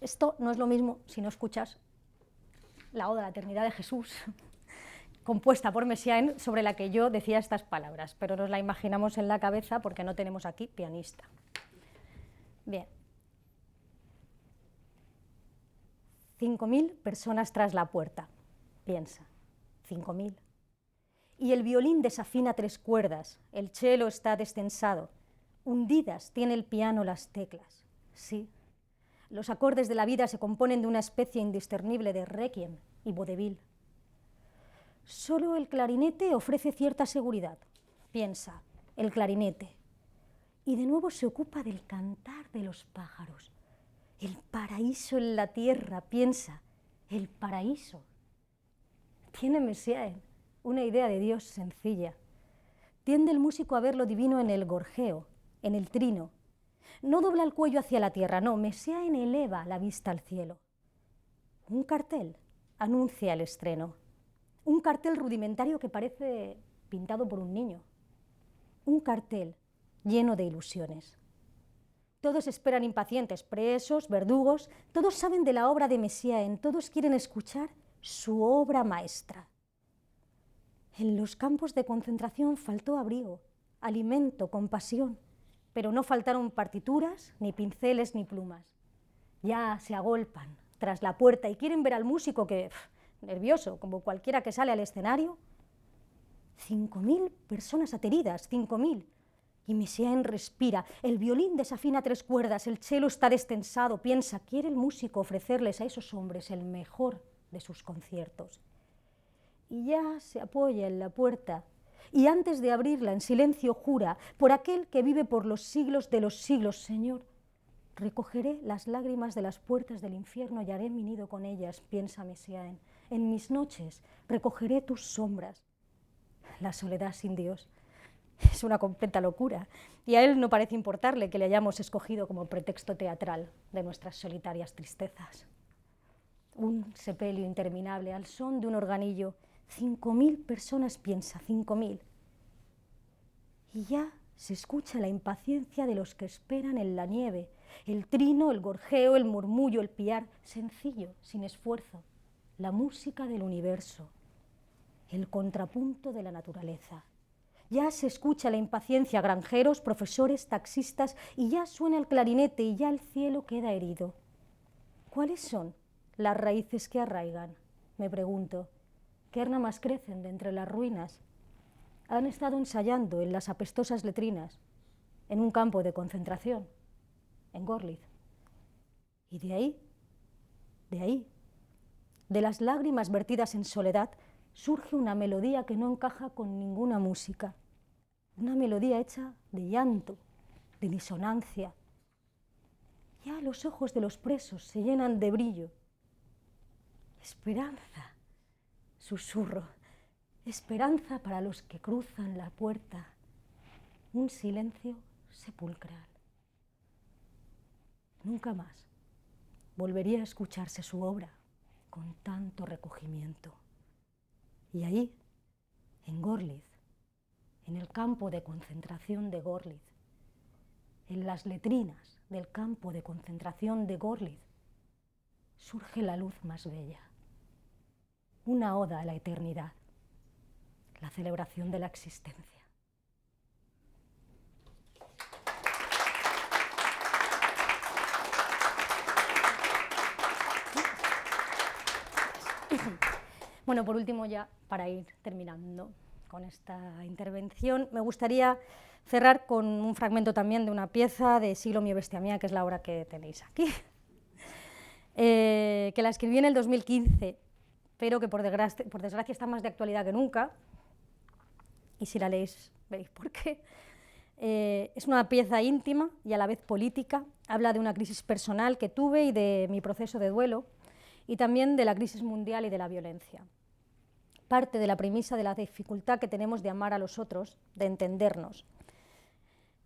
Esto no es lo mismo si no escuchas la Oda a la eternidad de Jesús, compuesta por Messiaen, sobre la que yo decía estas palabras, pero nos la imaginamos en la cabeza porque no tenemos aquí pianista. Bien. 5.000 personas tras la puerta, piensa, 5.000. Y el violín desafina 3 cuerdas, el cello está destensado, hundidas tiene el piano las teclas, sí. Los acordes de la vida se componen de una especie indiscernible de requiem y vodevil. Solo el clarinete ofrece cierta seguridad, piensa, el clarinete. Y de nuevo se ocupa del cantar de los pájaros. El paraíso en la tierra, piensa, el paraíso. Tiene Messiaen una idea de Dios sencilla. Tiende el músico a ver lo divino en el gorjeo, en el trino. No dobla el cuello hacia la tierra, no, Messiaen eleva la vista al cielo. Un cartel anuncia el estreno. Un cartel rudimentario que parece pintado por un niño. Un cartel lleno de ilusiones. Todos esperan impacientes, presos, verdugos, todos saben de la obra de Messiaen, todos quieren escuchar su obra maestra. En los campos de concentración faltó abrigo, alimento, compasión, pero no faltaron partituras, ni pinceles, ni plumas. Ya se agolpan tras la puerta y quieren ver al músico que, nervioso, como cualquiera que sale al escenario. 5.000 personas ateridas, 5.000. Y Messiaen respira, el violín desafina 3 cuerdas, el cello está destensado, piensa, quiere el músico ofrecerles a esos hombres el mejor de sus conciertos. Y ya se apoya en la puerta, y antes de abrirla en silencio jura, por aquel que vive por los siglos de los siglos, Señor, recogeré las lágrimas de las puertas del infierno y haré mi nido con ellas, piensa Messiaen. En mis noches recogeré tus sombras. La soledad sin Dios es una completa locura, y a él no parece importarle que le hayamos escogido como pretexto teatral de nuestras solitarias tristezas. Un sepelio interminable al son de un organillo. 5.000 personas, piensa, 5.000. Y ya se escucha la impaciencia de los que esperan en la nieve, el trino, el gorjeo, el murmullo, el piar, sencillo, sin esfuerzo, la música del universo, el contrapunto de la naturaleza. Ya se escucha la impaciencia, granjeros, profesores, taxistas, y ya suena el clarinete y ya el cielo queda herido. ¿Cuáles son las raíces que arraigan? Me pregunto. ¿Qué ramas crecen de entre las ruinas? Han estado ensayando en las apestosas letrinas, en un campo de concentración, en Gorlitz. Y de ahí, de las lágrimas vertidas en soledad, surge una melodía que no encaja con ninguna música, una melodía hecha de llanto, de disonancia. Ya los ojos de los presos se llenan de brillo. Esperanza, susurro, esperanza para los que cruzan la puerta, un silencio sepulcral. Nunca más volvería a escucharse su obra con tanto recogimiento. Y ahí, en Gorlitz, en el campo de concentración de Gorlitz, en las letrinas del campo de concentración de Gorlitz, surge la luz más bella, una oda a la eternidad, la celebración de la existencia. Bueno, por último, ya para ir terminando con esta intervención, me gustaría cerrar con un fragmento también de una pieza de Siglo mio bestia mía, que es la obra que tenéis aquí, que la escribí en el 2015, pero que por desgracia está más de actualidad que nunca, y si la leéis veréis por qué. Es una pieza íntima y a la vez política. Habla de una crisis personal que tuve y de mi proceso de duelo, y también de la crisis mundial y de la violencia. Parte de la premisa de la dificultad que tenemos de amar a los otros, de entendernos.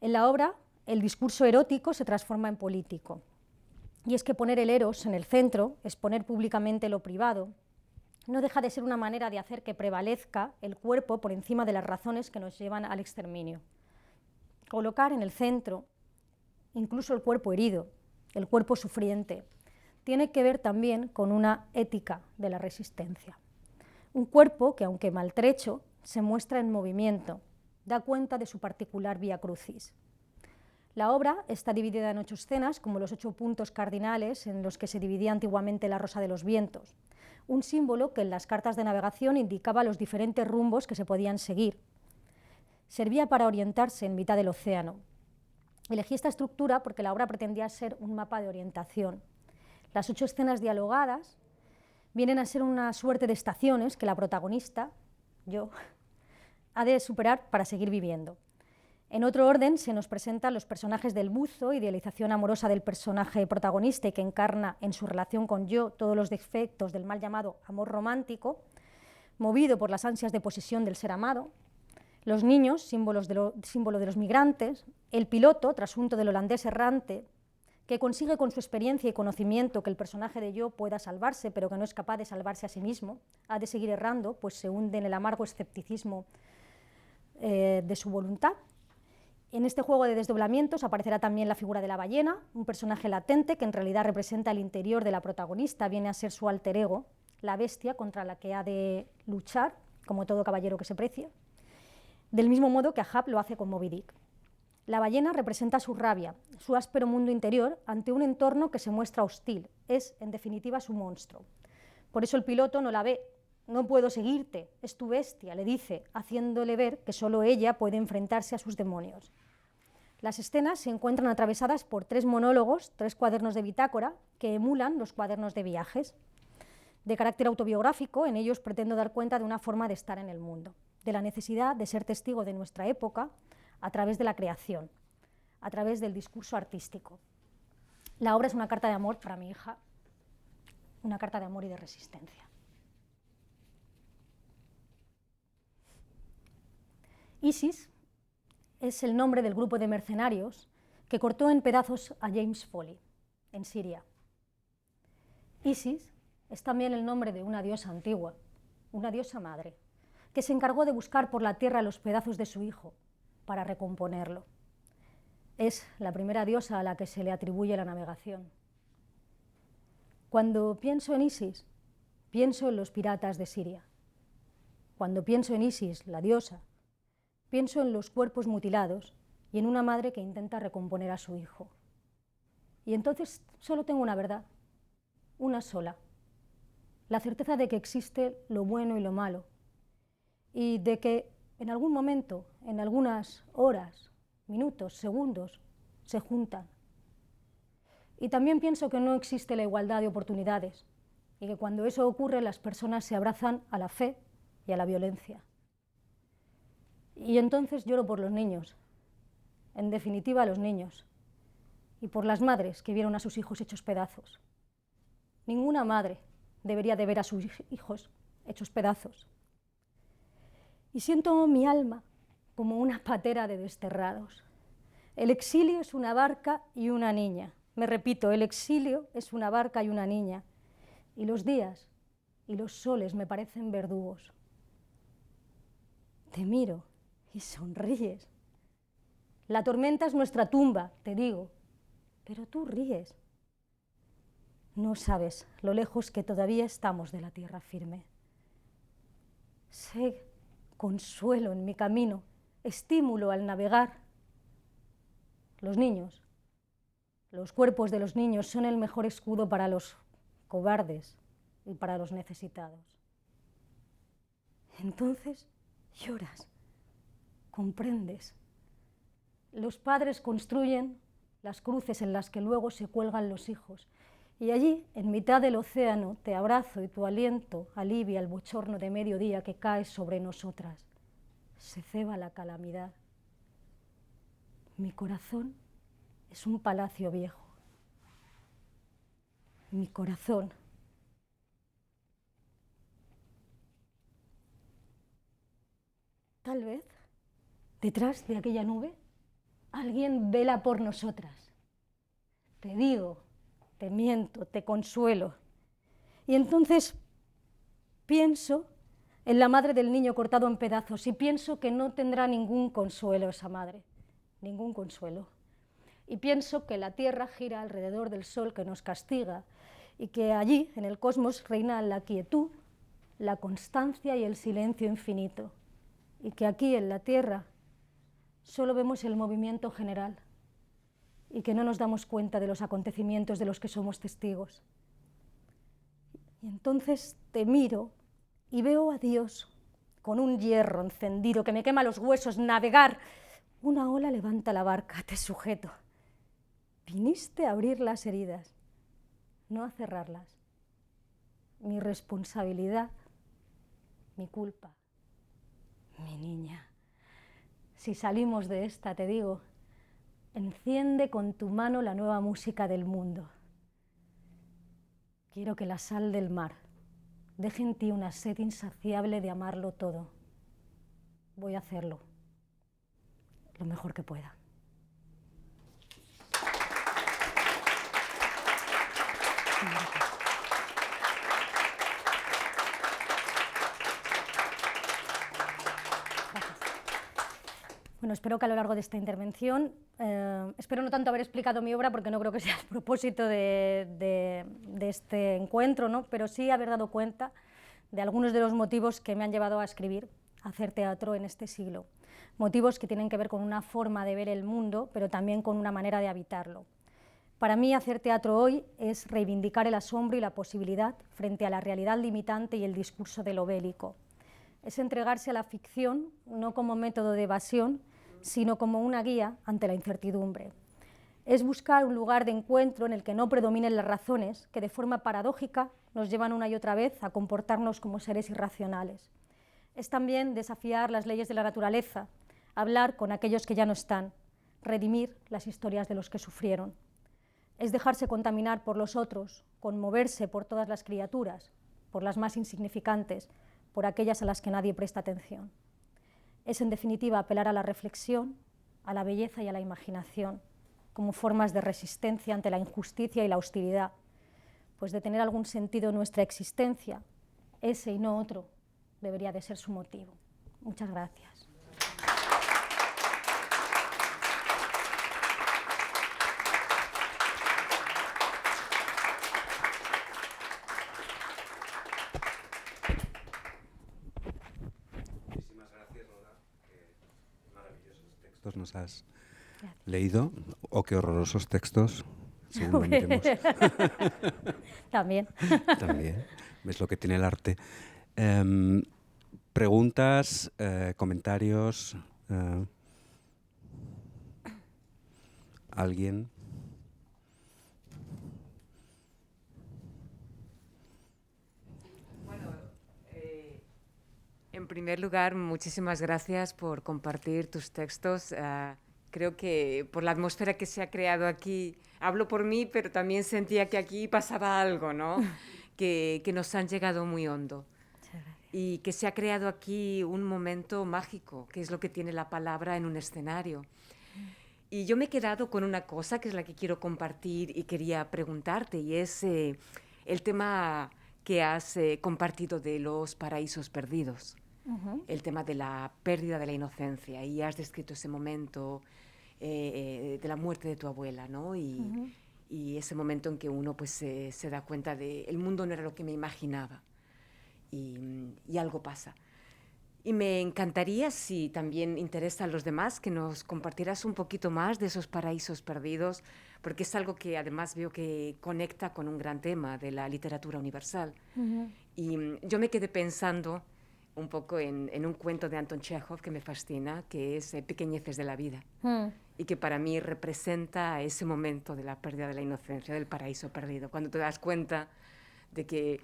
En la obra, el discurso erótico se transforma en político. Y es que poner el eros en el centro, exponer públicamente lo privado, no deja de ser una manera de hacer que prevalezca el cuerpo por encima de las razones que nos llevan al exterminio. Colocar en el centro incluso el cuerpo herido, el cuerpo sufriente, tiene que ver también con una ética de la resistencia. Un cuerpo que, aunque maltrecho, se muestra en movimiento, da cuenta de su particular vía crucis. La obra está dividida en 8 escenas, como los 8 puntos cardinales en los que se dividía antiguamente la Rosa de los Vientos, un símbolo que en las cartas de navegación indicaba los diferentes rumbos que se podían seguir. Servía para orientarse en mitad del océano. Elegí esta estructura porque la obra pretendía ser un mapa de orientación. Las 8 escenas dialogadas vienen a ser una suerte de estaciones que la protagonista, yo, ha de superar para seguir viviendo. En otro orden se nos presentan los personajes del buzo, idealización amorosa del personaje protagonista y que encarna en su relación con yo todos los defectos del mal llamado amor romántico, movido por las ansias de posesión del ser amado. Los niños, símbolo de los migrantes, el piloto, trasunto del holandés errante, que consigue con su experiencia y conocimiento que el personaje de yo pueda salvarse, pero que no es capaz de salvarse a sí mismo, ha de seguir errando, pues se hunde en el amargo escepticismo de su voluntad. En este juego de desdoblamientos aparecerá también la figura de la ballena, un personaje latente que en realidad representa el interior de la protagonista, viene a ser su alter ego, la bestia contra la que ha de luchar, como todo caballero que se precie, del mismo modo que Ahab lo hace con Moby Dick. La ballena representa su rabia, su áspero mundo interior ante un entorno que se muestra hostil, es, en definitiva, su monstruo. Por eso el piloto no la ve. No puedo seguirte, es tu bestia, le dice, haciéndole ver que solo ella puede enfrentarse a sus demonios. Las escenas se encuentran atravesadas por 3 monólogos, 3 cuadernos de bitácora, que emulan los cuadernos de viajes. De carácter autobiográfico, en ellos pretendo dar cuenta de una forma de estar en el mundo, de la necesidad de ser testigo de nuestra época a través de la creación, a través del discurso artístico. La obra es una carta de amor para mi hija, una carta de amor y de resistencia. ISIS es el nombre del grupo de mercenarios que cortó en pedazos a James Foley, en Siria. Isis es también el nombre de una diosa antigua, una diosa madre, que se encargó de buscar por la tierra los pedazos de su hijo para recomponerlo. Es la primera diosa a la que se le atribuye la navegación. Cuando pienso en Isis, pienso en los piratas de Siria. Cuando pienso en Isis, la diosa, pienso en los cuerpos mutilados y en una madre que intenta recomponer a su hijo. Y entonces solo tengo una verdad, una sola, la certeza de que existe lo bueno y lo malo, y de que en algún momento, en algunas horas, minutos, segundos, se juntan. Y también pienso que no existe la igualdad de oportunidades, y que cuando eso ocurre las personas se abrazan a la fe y a la violencia. Y entonces lloro por los niños, en definitiva los niños, y por las madres que vieron a sus hijos hechos pedazos. Ninguna madre debería de ver a sus hijos hechos pedazos. Y siento mi alma como una patera de desterrados. El exilio es una barca y una niña. Me repito, el exilio es una barca y una niña. Y los días y los soles me parecen verdugos. Te miro y sonríes. La tormenta es nuestra tumba, te digo, pero tú ríes. No sabes lo lejos que todavía estamos de la tierra firme. Sé consuelo en mi camino, estímulo al navegar. Los niños, los cuerpos de los niños son el mejor escudo para los cobardes y para los necesitados. Entonces lloras, comprendes. Los padres construyen las cruces en las que luego se cuelgan los hijos. Y allí, en mitad del océano, te abrazo y tu aliento alivia el bochorno de mediodía que cae sobre nosotras. Se ceba la calamidad. Mi corazón es un palacio viejo. Mi corazón. Tal vez, detrás de aquella nube, alguien vela por nosotras. Te digo, te miento, te consuelo. Y entonces pienso en la madre del niño cortado en pedazos y pienso que no tendrá ningún consuelo esa madre, ningún consuelo. Y pienso que la tierra gira alrededor del sol que nos castiga y que allí, en el cosmos, reina la quietud, la constancia y el silencio infinito. Y que aquí, en la tierra, solo vemos el movimiento general y que no nos damos cuenta de los acontecimientos de los que somos testigos. Y entonces te miro y veo a Dios con un hierro encendido que me quema los huesos, navegar. Una ola levanta la barca, te sujeto. Viniste a abrir las heridas, no a cerrarlas. Mi responsabilidad, mi culpa, mi niña. Si salimos de esta, te digo, enciende con tu mano la nueva música del mundo. Quiero que la sal del mar deje en ti una sed insaciable de amarlo todo. Voy a hacerlo lo mejor que pueda. Bueno, espero que a lo largo de esta intervención, espero no tanto haber explicado mi obra, porque no creo que sea el propósito de este encuentro, ¿no? Pero sí haber dado cuenta de algunos de los motivos que me han llevado a escribir, a hacer teatro en este siglo. Motivos que tienen que ver con una forma de ver el mundo, pero también con una manera de habitarlo. Para mí, hacer teatro hoy es reivindicar el asombro y la posibilidad frente a la realidad limitante y el discurso de lo bélico. Es entregarse a la ficción, no como método de evasión, sino como una guía ante la incertidumbre. Es buscar un lugar de encuentro en el que no predominen las razones que de forma paradójica nos llevan una y otra vez a comportarnos como seres irracionales. Es también desafiar las leyes de la naturaleza, hablar con aquellos que ya no están, redimir las historias de los que sufrieron. Es dejarse contaminar por los otros, conmoverse por todas las criaturas, por las más insignificantes, por aquellas a las que nadie presta atención. Es, en definitiva, apelar a la reflexión, a la belleza y a la imaginación, como formas de resistencia ante la injusticia y la hostilidad, pues de tener algún sentido en nuestra existencia, ese y no otro debería de ser su motivo. Muchas gracias. Nos has leído, o qué horrorosos textos, según lo miremos. También. También, ves lo que tiene el arte. Preguntas, comentarios, ¿alguien? En primer lugar, muchísimas gracias por compartir tus textos. Creo que por la atmósfera que se ha creado aquí, hablo por mí, pero también sentía que aquí pasaba algo, ¿no? que nos han llegado muy hondo. Y que se ha creado aquí un momento mágico, que es lo que tiene la palabra en un escenario. Y yo me he quedado con una cosa que es la que quiero compartir y quería preguntarte, y es el tema que has compartido de los paraísos perdidos. El tema de la pérdida de la inocencia, y has descrito ese momento de la muerte de tu abuela, ¿no? Y ese momento en que uno pues, se da cuenta de el mundo no era lo que me imaginaba y algo pasa. Y me encantaría, si también interesa a los demás, que nos compartieras un poquito más de esos paraísos perdidos, porque es algo que además veo que conecta con un gran tema de la literatura universal. Y yo me quedé pensando un poco en un cuento de Anton Chekhov que me fascina, que es Pequeñeces de la vida, y que para mí representa ese momento de la pérdida de la inocencia, del paraíso perdido, cuando te das cuenta de que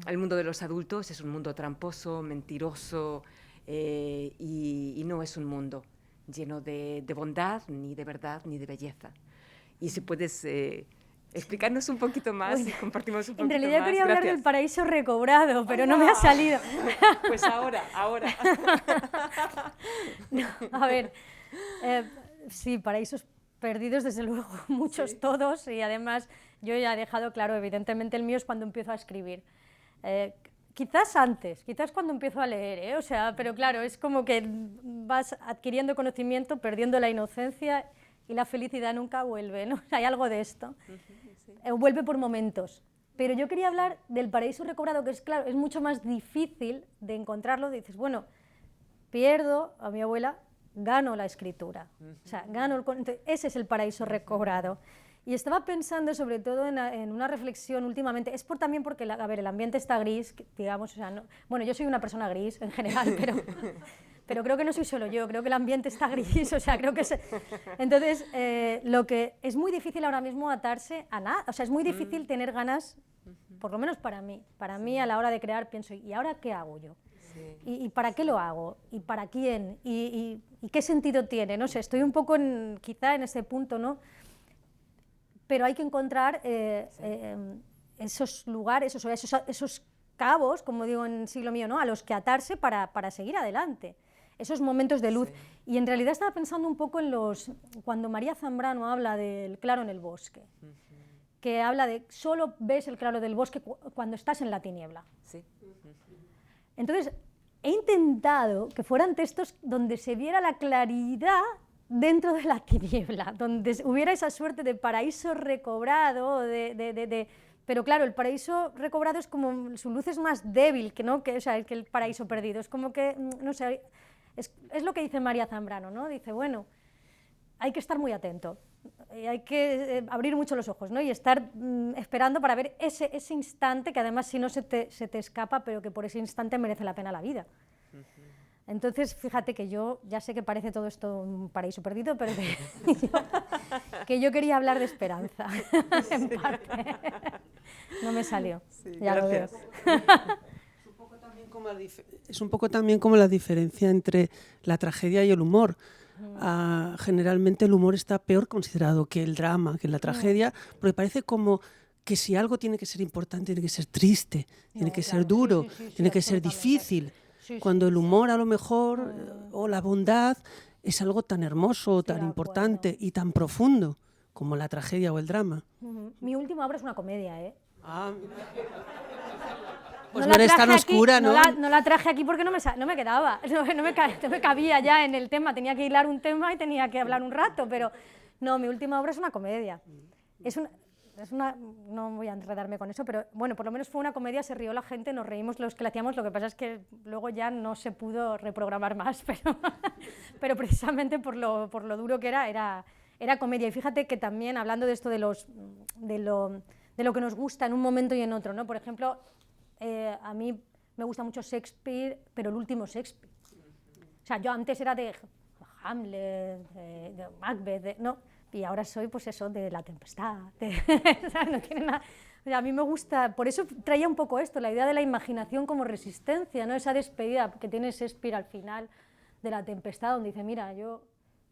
el mundo de los adultos es un mundo tramposo, mentiroso, y no es un mundo lleno de bondad, ni de verdad, ni de belleza. Y si puedes explicarnos un poquito más y compartimos un poquito más. En realidad quería hablar del paraíso recobrado, pero no me ha salido. Pues ahora. No, a ver, sí, paraísos perdidos, desde luego, muchos, sí, todos, y además yo ya he dejado claro, evidentemente el mío es cuando empiezo a escribir. Quizás antes, quizás cuando empiezo a leer, o sea, pero claro, es como que vas adquiriendo conocimiento, perdiendo la inocencia y la felicidad nunca vuelve, ¿no? Hay algo de esto. Vuelve por momentos. Pero yo quería hablar del paraíso recobrado, que es claro, es mucho más difícil de encontrarlo. Dices, bueno, pierdo a mi abuela, gano la escritura. O sea, ese es el paraíso recobrado. Y estaba pensando sobre todo en una reflexión últimamente, también porque, a ver, el ambiente está gris, digamos, o sea, no, bueno, yo soy una persona gris en general, pero creo que no soy solo yo, creo que el ambiente está gris, o sea, creo que Entonces, lo que es muy difícil ahora mismo atarse a nada, o sea, es muy difícil tener ganas, por lo menos para mí a la hora de crear pienso, ¿y ahora qué hago yo? Sí. ¿Y para qué lo hago? ¿Y para quién? ¿Y qué sentido tiene? No sé, estoy un poco quizá en ese punto, ¿no? Pero hay que encontrar esos lugares, esos cabos, como digo en siglo mío, ¿no? A los que atarse para seguir adelante, esos momentos de luz. Sí. Y en realidad estaba pensando un poco cuando María Zambrano habla del claro en el bosque, que habla de solo ves el claro del bosque cuando estás en la tiniebla. Sí. Entonces, he intentado que fueran textos donde se viera la claridad dentro de la tiniebla, donde hubiera esa suerte de paraíso recobrado, pero claro, el paraíso recobrado es como, su luz es más débil que el paraíso perdido, es como que, no sé, es lo que dice María Zambrano, ¿no? Dice, bueno, hay que estar muy atento, hay que abrir mucho los ojos, ¿no? Y estar esperando para ver ese instante, que además si no se te escapa, pero que por ese instante merece la pena la vida. Entonces, fíjate que yo ya sé que parece todo esto un paraíso perdido, pero que yo quería hablar de esperanza, en parte. No me salió, sí, ya gracias. Lo veo. Es un poco también como la diferencia entre la tragedia y el humor. Generalmente el humor está peor considerado que el drama, que la tragedia, porque parece como que si algo tiene que ser importante, tiene que ser triste, tiene que ser duro, tiene que ser difícil. Cuando el humor a lo mejor, o la bondad, es algo tan hermoso, tan importante y tan profundo como la tragedia o el drama. Mi última obra es una comedia, ¿eh? Pues no eres tan oscura, ¿no? No la traje aquí porque no me quedaba, no me cabía ya en el tema, tenía que hilar un tema y tenía que hablar un rato, pero no, mi última obra es una comedia. No voy a enredarme con eso, pero bueno, por lo menos fue una comedia, se rió la gente, nos reímos los que la hacíamos, lo que pasa es que luego ya no se pudo reprogramar más, pero precisamente por lo duro que era comedia. Y fíjate que también, hablando de esto de lo que nos gusta en un momento y en otro, ¿no? Por ejemplo, a mí me gusta mucho Shakespeare, pero el último Shakespeare. O sea, yo antes era de Hamlet, de Macbeth, ¿no? Y ahora soy, pues eso, de La Tempestad. No tiene nada. O sea, a mí me gusta, por eso traía un poco esto, la idea de la imaginación como resistencia, ¿no? Esa despedida que tiene Shakespeare al final de La Tempestad, donde dice, mira,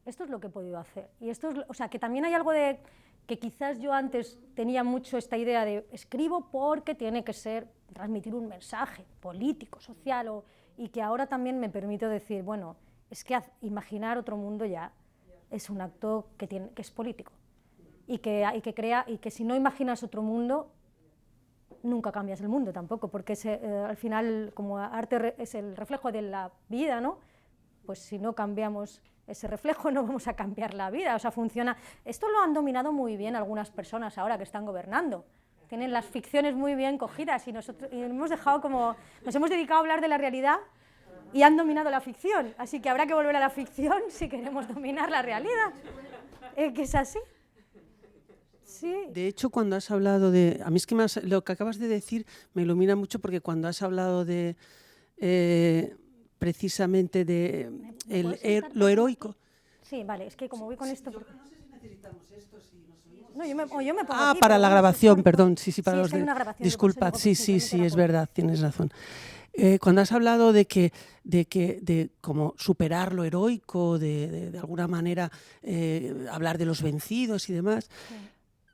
esto es lo que he podido hacer. Y o sea, que también hay algo de que quizás yo antes tenía mucho esta idea de escribo porque tiene que transmitir un mensaje político, social, y que ahora también me permito decir, bueno, es que imaginar otro mundo ya es un acto que es político y que si no imaginas otro mundo, nunca cambias el mundo tampoco, porque al final, como arte es el reflejo de la vida, ¿no? Pues si no cambiamos ese reflejo no vamos a cambiar la vida, o sea, funciona. Esto lo han dominado muy bien algunas personas ahora que están gobernando. Tienen las ficciones muy bien cogidas y nos hemos dedicado a hablar de la realidad y han dominado la ficción, así que habrá que volver a la ficción si queremos dominar la realidad. ¿Que es así? Sí. De hecho, cuando has hablado de... A mí es que lo que acabas de decir me ilumina mucho, porque cuando has hablado de... precisamente de lo heroico... Sí, vale, es que como voy con esto... Yo no sé si necesitamos esto, No, yo me pongo aquí, para la grabación, perdón, sí, para los es que hay una grabación, disculpad, sí, es verdad, tienes razón. Cuando has hablado de como superar lo heroico, de alguna manera hablar de los vencidos y demás,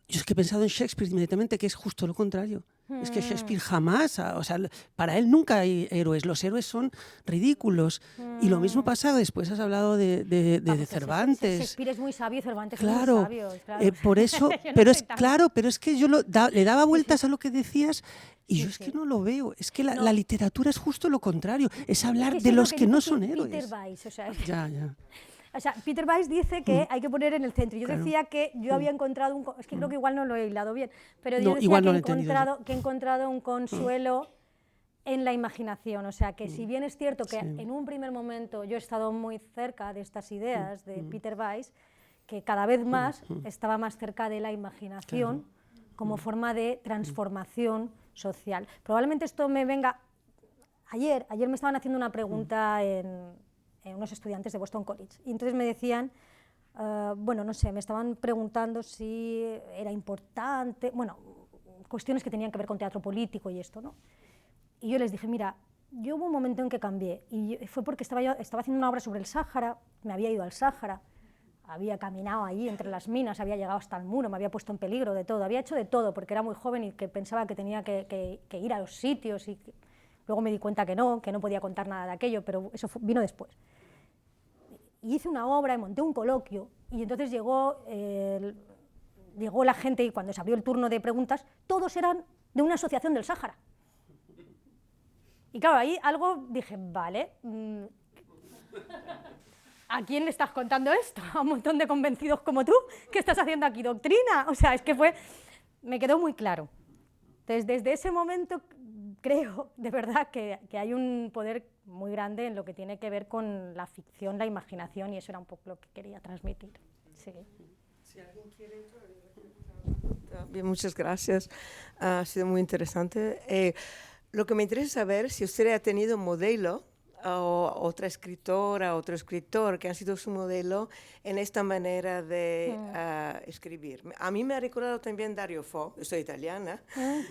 yo es que he pensado en Shakespeare inmediatamente, que es justo lo contrario. Es que Shakespeare jamás, o sea, para él nunca hay héroes, los héroes son ridículos. Y lo mismo pasa después, has hablado de Cervantes. Shakespeare es muy sabio, Cervantes claro, es muy sabio. Claro. Por eso, pero es que yo le daba vueltas a lo que decías y yo es que no lo veo. Es que la literatura es justo lo contrario, es hablar de los que no son héroes. Peter Weiss, o sea, ya. O sea, Peter Weiss dice que hay que poner en el centro. Yo decía que yo había encontrado es que creo que igual no lo he hilado bien, pero yo decía que he encontrado un consuelo en la imaginación. O sea, que si bien es cierto que en un primer momento yo he estado muy cerca de estas ideas de Peter Weiss, que cada vez más estaba más cerca de la imaginación como forma de transformación social. Probablemente esto me venga... Ayer me estaban haciendo una pregunta en unos estudiantes de Boston College, y entonces me decían, bueno, no sé, me estaban preguntando si era importante, bueno, cuestiones que tenían que ver con teatro político y esto, ¿no? Y yo les dije, mira, yo hubo un momento en que cambié, y fue porque estaba haciendo una obra sobre el Sáhara, me había ido al Sáhara, había caminado allí entre las minas, había llegado hasta el muro, me había puesto en peligro de todo, había hecho de todo, porque era muy joven y que pensaba que tenía que ir a los sitios, y luego me di cuenta que no podía contar nada de aquello, pero eso vino después. Y hice una obra y monté un coloquio, y entonces llegó la gente, y cuando se abrió el turno de preguntas, todos eran de una asociación del Sáhara. Y claro, ahí algo dije, vale, ¿a quién le estás contando esto? ¿A un montón de convencidos como tú? ¿Qué estás haciendo aquí? ¿Doctrina? O sea, es que me quedó muy claro. Entonces, desde ese momento creo, de verdad, que hay un poder muy grande en lo que tiene que ver con la ficción, la imaginación, y eso era un poco lo que quería transmitir. Sí. Si alguien quiere bien, muchas gracias. Ha sido muy interesante. Lo que me interesa saber si usted ha tenido modelo o otra escritora, otro escritor que han sido su modelo en esta manera de escribir. A mí me ha recordado también Dario Fo, yo soy italiana,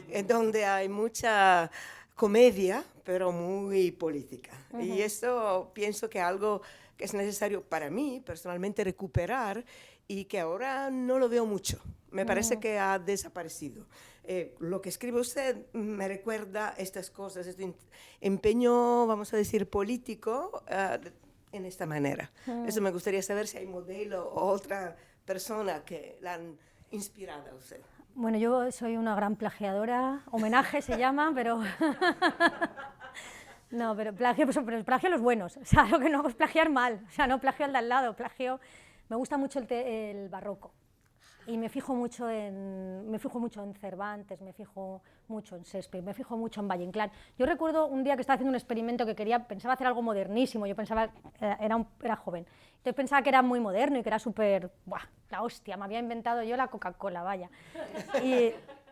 en donde hay mucha comedia, pero muy política. Y esto pienso que es algo que es necesario para mí personalmente recuperar y que ahora no lo veo mucho. Me parece que ha desaparecido. Lo que escribe usted me recuerda estas cosas, este empeño, vamos a decir, político en esta manera. Eso me gustaría saber si hay modelo o otra persona que la han inspirado a usted. Bueno, yo soy una gran plagiadora, homenaje se llama, pero... No, pero plagio los buenos, o sea, lo que no hago es plagiar mal, o sea, no plagio al de al lado, plagio... Me gusta mucho el barroco, y me fijo mucho en Cervantes, me fijo mucho en Shakespeare, me fijo mucho en Valle Inclán. Yo recuerdo un día que estaba haciendo un experimento que pensaba hacer algo modernísimo, yo pensaba, era joven, entonces pensaba que era muy moderno y que era súper, la hostia, me había inventado yo la Coca-Cola, vaya.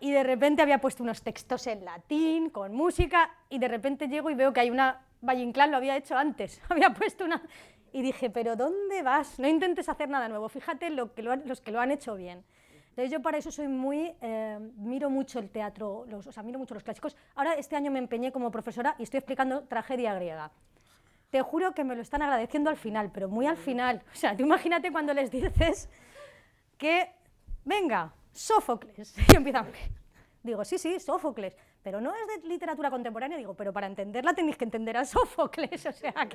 Y de repente había puesto unos textos en latín, con música, y de repente llego y veo que hay Valle Inclán lo había hecho antes, había puesto una... Y dije, ¿pero dónde vas? No intentes hacer nada nuevo, fíjate los que lo han hecho bien. Entonces yo para eso soy miro mucho el teatro, miro mucho los clásicos. Ahora este año me empeñé como profesora y estoy explicando tragedia griega. Te juro que me lo están agradeciendo al final, pero muy al final. O sea, tú imagínate cuando les dices que, venga, Sófocles. Y empiezan, digo, sí, Sófocles, pero no es de literatura contemporánea. Digo, pero para entenderla tenéis que entender a Sófocles, o sea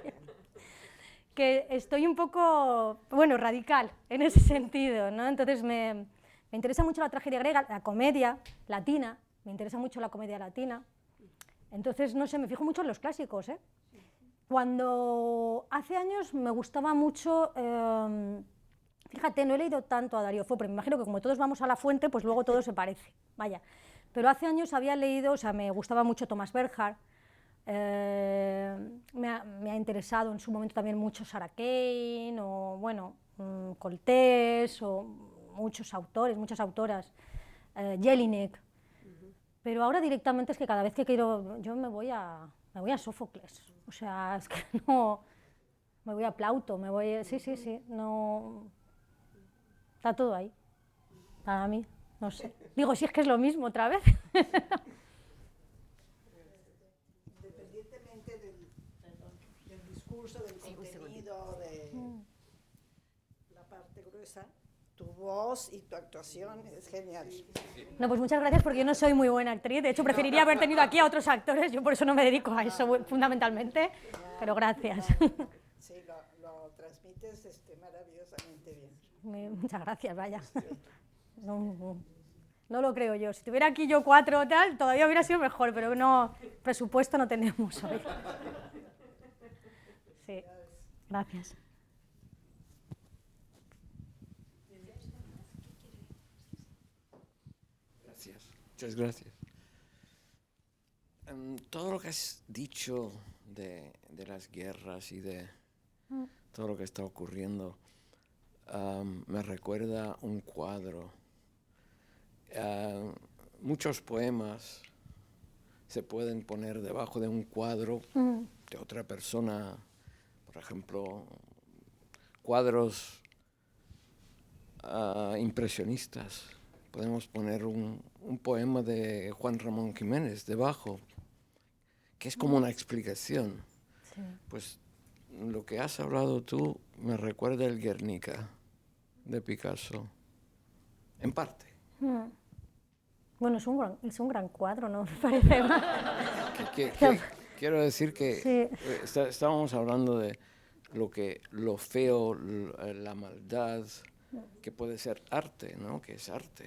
que estoy un poco, radical en ese sentido, ¿no? Entonces me interesa mucho la tragedia griega, la comedia latina, me interesa mucho la comedia latina. Entonces, no sé, me fijo mucho en los clásicos, ¿eh? Cuando hace años me gustaba mucho, fíjate, no he leído tanto a Dario Fo, pero me imagino que como todos vamos a la fuente, pues luego todo se parece, vaya. Pero hace años había leído, me gustaba mucho Thomas Bernhard, me ha interesado en su momento también mucho Sarah Kane, o Coltés, o muchas autoras, Jelinek, pero ahora directamente es que cada vez que quiero, yo me voy a Sófocles, o sea, es que no, me voy a Plauto, sí, no, está todo ahí, para mí, no sé, digo, si es que es lo mismo otra vez. discurso, del contenido, de la parte gruesa. Tu voz y tu actuación es genial. No, pues muchas gracias porque yo no soy muy buena actriz. De hecho, preferiría haber tenido aquí a otros actores. Yo por eso no me dedico a eso fundamentalmente. Pero gracias. Sí, lo transmites maravillosamente bien. Muchas gracias, vaya. No lo creo yo. Si tuviera aquí yo 4 o tal, todavía hubiera sido mejor, pero no, presupuesto no tenemos hoy. Sí, gracias. Gracias, muchas gracias. Todo lo que has dicho de las guerras y de todo lo que está ocurriendo me recuerda un cuadro. Muchos poemas se pueden poner debajo de un cuadro de otra persona, por ejemplo, cuadros impresionistas. Podemos poner un poema de Juan Ramón Jiménez debajo, que es como una explicación. Sí. Pues lo que has hablado tú me recuerda el Guernica de Picasso, en parte. Bueno, es un gran cuadro, ¿no? Me parece. Quiero decir que Sí. estábamos hablando de lo feo, la maldad, que puede ser arte, ¿no? Que es arte,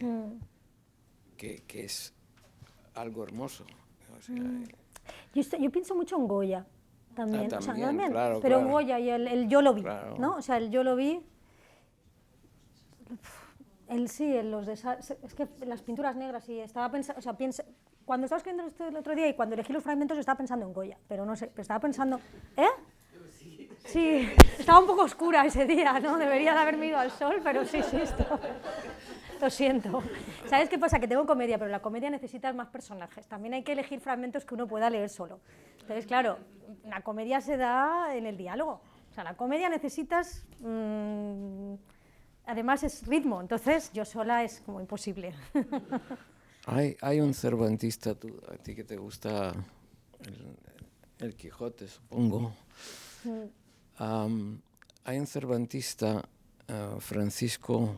que es algo hermoso. O sea, Yo pienso mucho en Goya también, o sea, también, también, claro, pero claro. Goya y el yo lo vi, Claro. ¿no? O sea, el yo lo vi. Es que las pinturas negras, y estaba pensando, o sea, cuando estaba escribiendo esto el otro día y cuando elegí los fragmentos estaba pensando en Goya, pero no sé, pero estaba pensando, ¿eh? Sí, estaba un poco oscura ese día, ¿no? Debería de haberme ido al sol, pero sí, lo siento. ¿Sabes qué pasa? Que tengo comedia, pero la comedia necesita más personajes. También hay que elegir fragmentos que uno pueda leer solo. Entonces, claro, la comedia se da en el diálogo. O sea, la comedia necesitas... además es ritmo, entonces yo sola es como imposible. hay un cervantista, a ti que te gusta el Quijote, supongo. Hay un cervantista, Francisco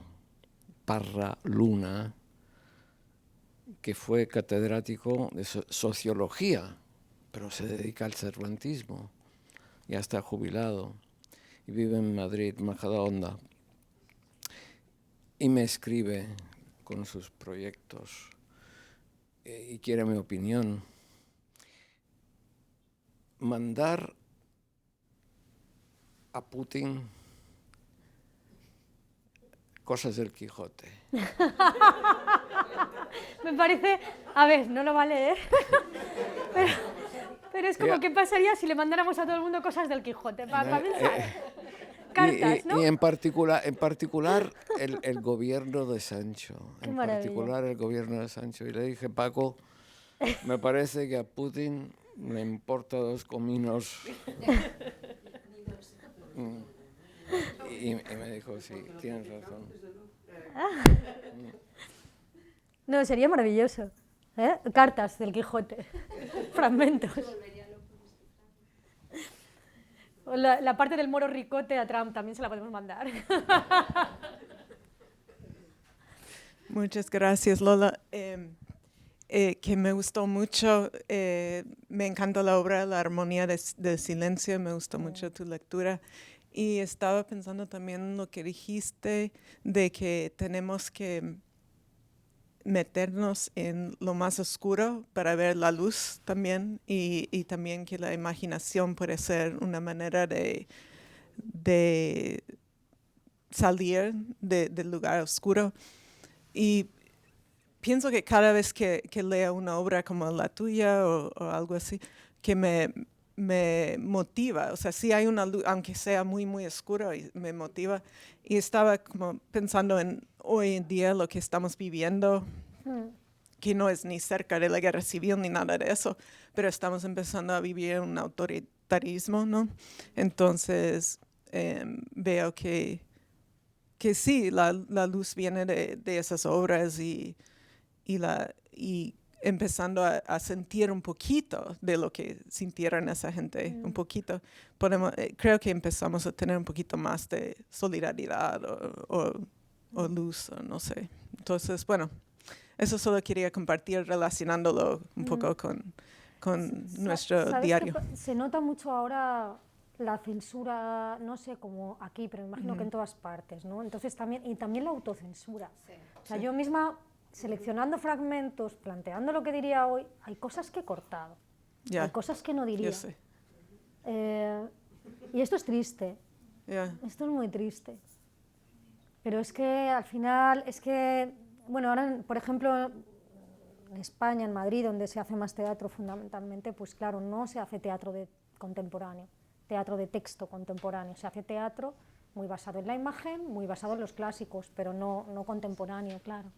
Parra Luna, que fue catedrático de sociología, pero se dedica al cervantismo. Ya está jubilado y vive en Madrid, Majadahonda. Y me escribe con sus proyectos y quiere mi opinión. Mandar a Putin cosas del Quijote. Me parece... A ver, no lo va a leer, pero es como, ¿qué pasaría si le mandáramos a todo el mundo cosas del Quijote? Para pensar. Cartas, ¿no? Y en particular el gobierno de Sancho. Qué En maravilla. particular el gobierno de Sancho. Y le dije, Paco, me parece que a Putin le importa 2 cominos. Y me dijo, sí, tienes razón. No, sería maravilloso. ¿Eh? Cartas del Quijote, fragmentos. La parte del moro ricote a Trump también se la podemos mandar. Muchas gracias, Lola. Que me gustó mucho, me encantó la obra La armonía del silencio, me gustó mucho tu lectura. Y estaba pensando también en lo que dijiste de que tenemos que meternos en lo más oscuro para ver la luz también, y también que la imaginación puede ser una manera de salir del lugar oscuro. Y pienso que cada vez que leo una obra como la tuya o algo así, que me motiva, o sea, sí hay una luz, aunque sea muy, muy oscuro, y me motiva. Y estaba como pensando en hoy en día lo que estamos viviendo, que no es ni cerca de la guerra civil ni nada de eso, pero estamos empezando a vivir un autoritarismo, ¿no? Entonces, veo que sí, la luz viene de esas obras y empezando a sentir un poquito de lo que sintieron esa gente, un poquito. Creo que empezamos a tener un poquito más de solidaridad o luz, o no sé. Entonces, bueno, eso solo quería compartir relacionándolo un poco con nuestro diario. Se nota mucho ahora la censura, no sé, como aquí, pero me imagino que en todas partes, ¿no? Entonces también la autocensura. Sí. O sea, yo misma, seleccionando fragmentos, planteando lo que diría hoy, hay cosas que he cortado, hay cosas que no diría. Yo sé. Y esto es triste, esto es muy triste. Pero es que al final, bueno, ahora, por ejemplo, en España, en Madrid, donde se hace más teatro fundamentalmente, pues claro, no se hace teatro contemporáneo, teatro de texto contemporáneo, se hace teatro muy basado en la imagen, muy basado en los clásicos, pero no contemporáneo, claro.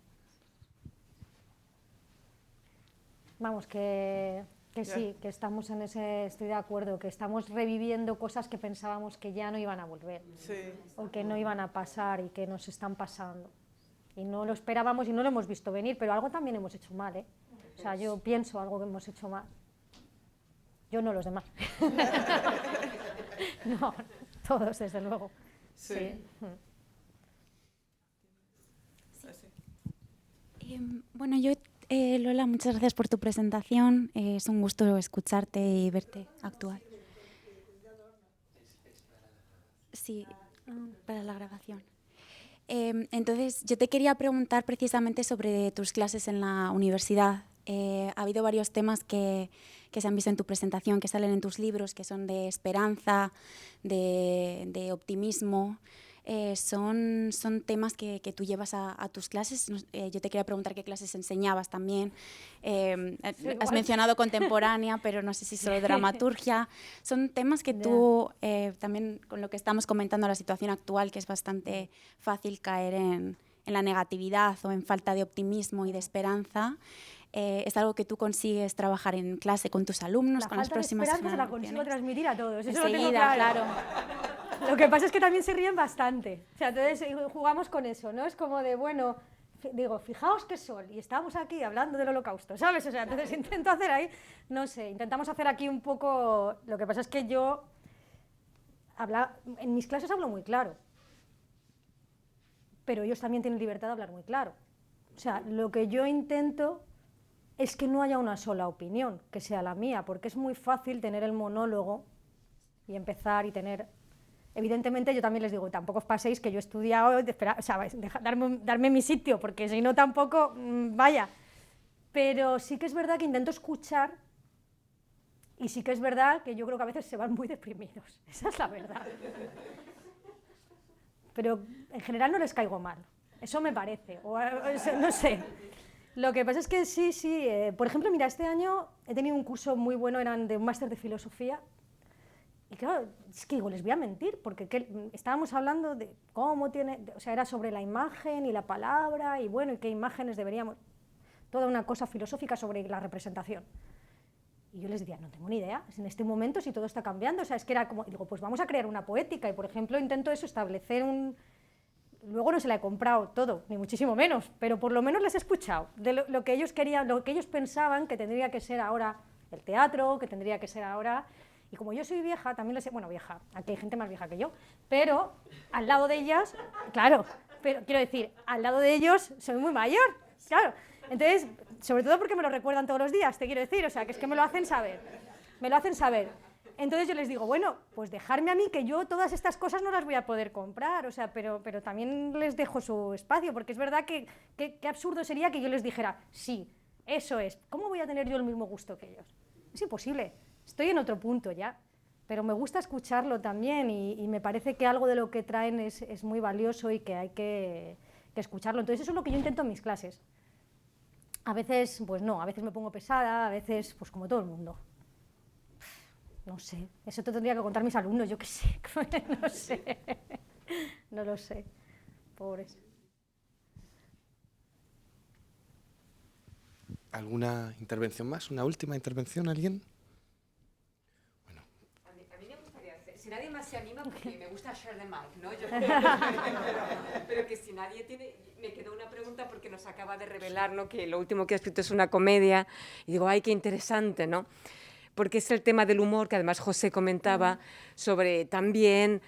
Vamos, que sí, que estamos en ese, estoy de acuerdo, que estamos reviviendo cosas que pensábamos que ya no iban a volver, o que no iban a pasar y que nos están pasando. Y no lo esperábamos y no lo hemos visto venir, pero algo también hemos hecho mal, ¿eh? O sea, yo pienso algo que hemos hecho mal. Yo no, los demás. No, todos, desde luego. Sí. Bueno, Lola, muchas gracias por tu presentación. Es un gusto escucharte y verte actuar. Sí, para la grabación. Entonces, yo te quería preguntar precisamente sobre tus clases en la universidad. Ha habido varios temas que se han visto en tu presentación, que salen en tus libros, que son de esperanza, de optimismo. Son temas que tú llevas a tus clases. Yo te quería preguntar qué clases enseñabas también. Has mencionado contemporánea, pero no sé si solo dramaturgia. Son temas que tú, también con lo que estamos comentando, la situación actual, que es bastante fácil caer en la negatividad o en falta de optimismo y de esperanza. Es algo que tú consigues trabajar en clase con tus alumnos, con las próximas generaciones. La consigo transmitir a todos, eso enseguida, lo tengo claro. Lo que pasa es que también se ríen bastante. O sea, entonces jugamos con eso, ¿no? Es como de, bueno, digo, fijaos qué sol, y estamos aquí hablando del Holocausto, ¿sabes? O sea, entonces intento hacer ahí, no sé, intentamos hacer aquí un poco. Lo que pasa es que yo en mis clases hablo muy claro, pero ellos también tienen libertad de hablar muy claro. O sea, lo que yo intento es que no haya una sola opinión, que sea la mía, porque es muy fácil tener el monólogo y empezar y tener. Evidentemente, yo también les digo, tampoco os paséis que yo he estudiado, o sea, darme mi sitio, porque si no tampoco, vaya. Pero sí que es verdad que intento escuchar, y sí que es verdad que yo creo que a veces se van muy deprimidos, esa es la verdad. Pero en general no les caigo mal, eso me parece, o no sé. Lo que pasa es que sí, por ejemplo, mira, este año he tenido un curso muy bueno, eran de un máster de filosofía, y claro, es que digo, les voy a mentir, porque estábamos hablando de cómo o sea, era sobre la imagen y la palabra, y bueno, y qué imágenes deberíamos, toda una cosa filosófica sobre la representación. Y yo les diría, no tengo ni idea, en este momento si todo está cambiando, o sea, es que era como, y digo, pues vamos a crear una poética, y por ejemplo intento eso, establecer luego no se la he comprado todo, ni muchísimo menos, pero por lo menos les he escuchado, de lo que ellos querían, lo que ellos pensaban que tendría que ser ahora el teatro, que tendría que ser ahora. Y como yo soy vieja, también les he, bueno, vieja, aquí hay gente más vieja que yo, pero al lado de ellas, claro, pero quiero decir, al lado de ellos soy muy mayor, claro. Entonces, sobre todo porque me lo recuerdan todos los días, te quiero decir, o sea, que es que me lo hacen saber, Entonces yo les digo, bueno, pues dejarme a mí, que yo todas estas cosas no las voy a poder comprar, o sea, pero también les dejo su espacio, porque es verdad que qué absurdo sería que yo les dijera, sí, eso es, ¿cómo voy a tener yo el mismo gusto que ellos? Es imposible. Estoy en otro punto ya, pero me gusta escucharlo también y me parece que algo de lo que traen es muy valioso y que hay que escucharlo. Entonces eso es lo que yo intento en mis clases. A veces, pues no, a veces me pongo pesada, a veces, pues como todo el mundo. No sé, eso te tendría que contar mis alumnos, yo qué sé, no sé, no lo sé, pobres. ¿Alguna intervención más? ¿Una última intervención, alguien? si nadie más se anima, porque me gusta share the mic, ¿no? Pero que si nadie tiene... Me quedó una pregunta porque nos acaba de revelar, ¿no?, que lo último que ha escrito es una comedia. Y digo, ¡ay, qué interesante!, ¿no? Porque es el tema del humor, que además José comentaba, sobre también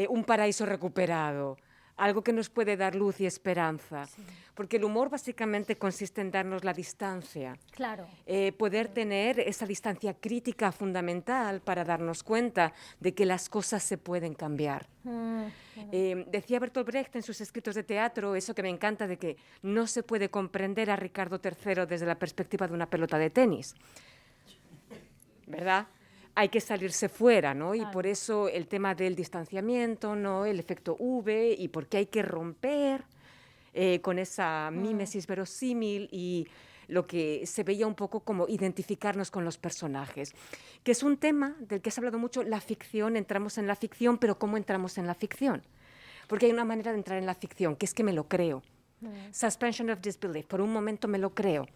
un paraíso recuperado, algo que nos puede dar luz y esperanza. Sí. Porque el humor básicamente consiste en darnos la distancia. Claro. Poder tener esa distancia crítica fundamental para darnos cuenta de que las cosas se pueden cambiar. Decía Bertolt Brecht en sus escritos de teatro, eso que me encanta, de que no se puede comprender a Ricardo III desde la perspectiva de una pelota de tenis. ¿Verdad? Hay que salirse fuera, ¿no? Claro. Y por eso el tema del distanciamiento, ¿no?, el efecto V, y por qué hay que romper con esa mímesis verosímil y lo que se veía un poco como identificarnos con los personajes, que es un tema del que se ha hablado mucho, la ficción, entramos en la ficción, pero ¿cómo entramos en la ficción? Porque hay una manera de entrar en la ficción, que es que me lo creo. Suspension of disbelief, por un momento me lo creo,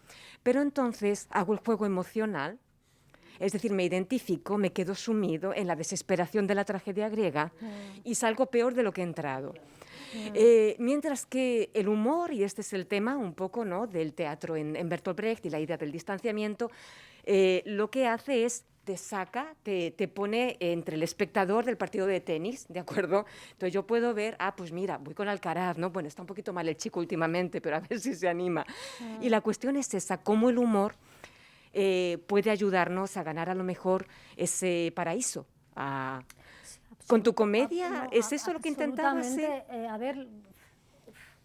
pero entonces hago el juego emocional. Es decir, me identifico, me quedo sumido en la desesperación de la tragedia griega y salgo peor de lo que he entrado. Mientras que el humor, y este es el tema un poco, ¿no?, del teatro en Bertolt Brecht y la idea del distanciamiento, lo que hace es te saca, te pone entre el espectador del partido de tenis, ¿de acuerdo? Entonces yo puedo ver, pues mira, voy con Alcaraz, ¿no? Bueno, está un poquito mal el chico últimamente, pero a ver si se anima. Y la cuestión es esa, cómo el humor puede ayudarnos a ganar a lo mejor ese paraíso. Con tu comedia, ¿es eso lo que intentabas? ¿Sí? A ver,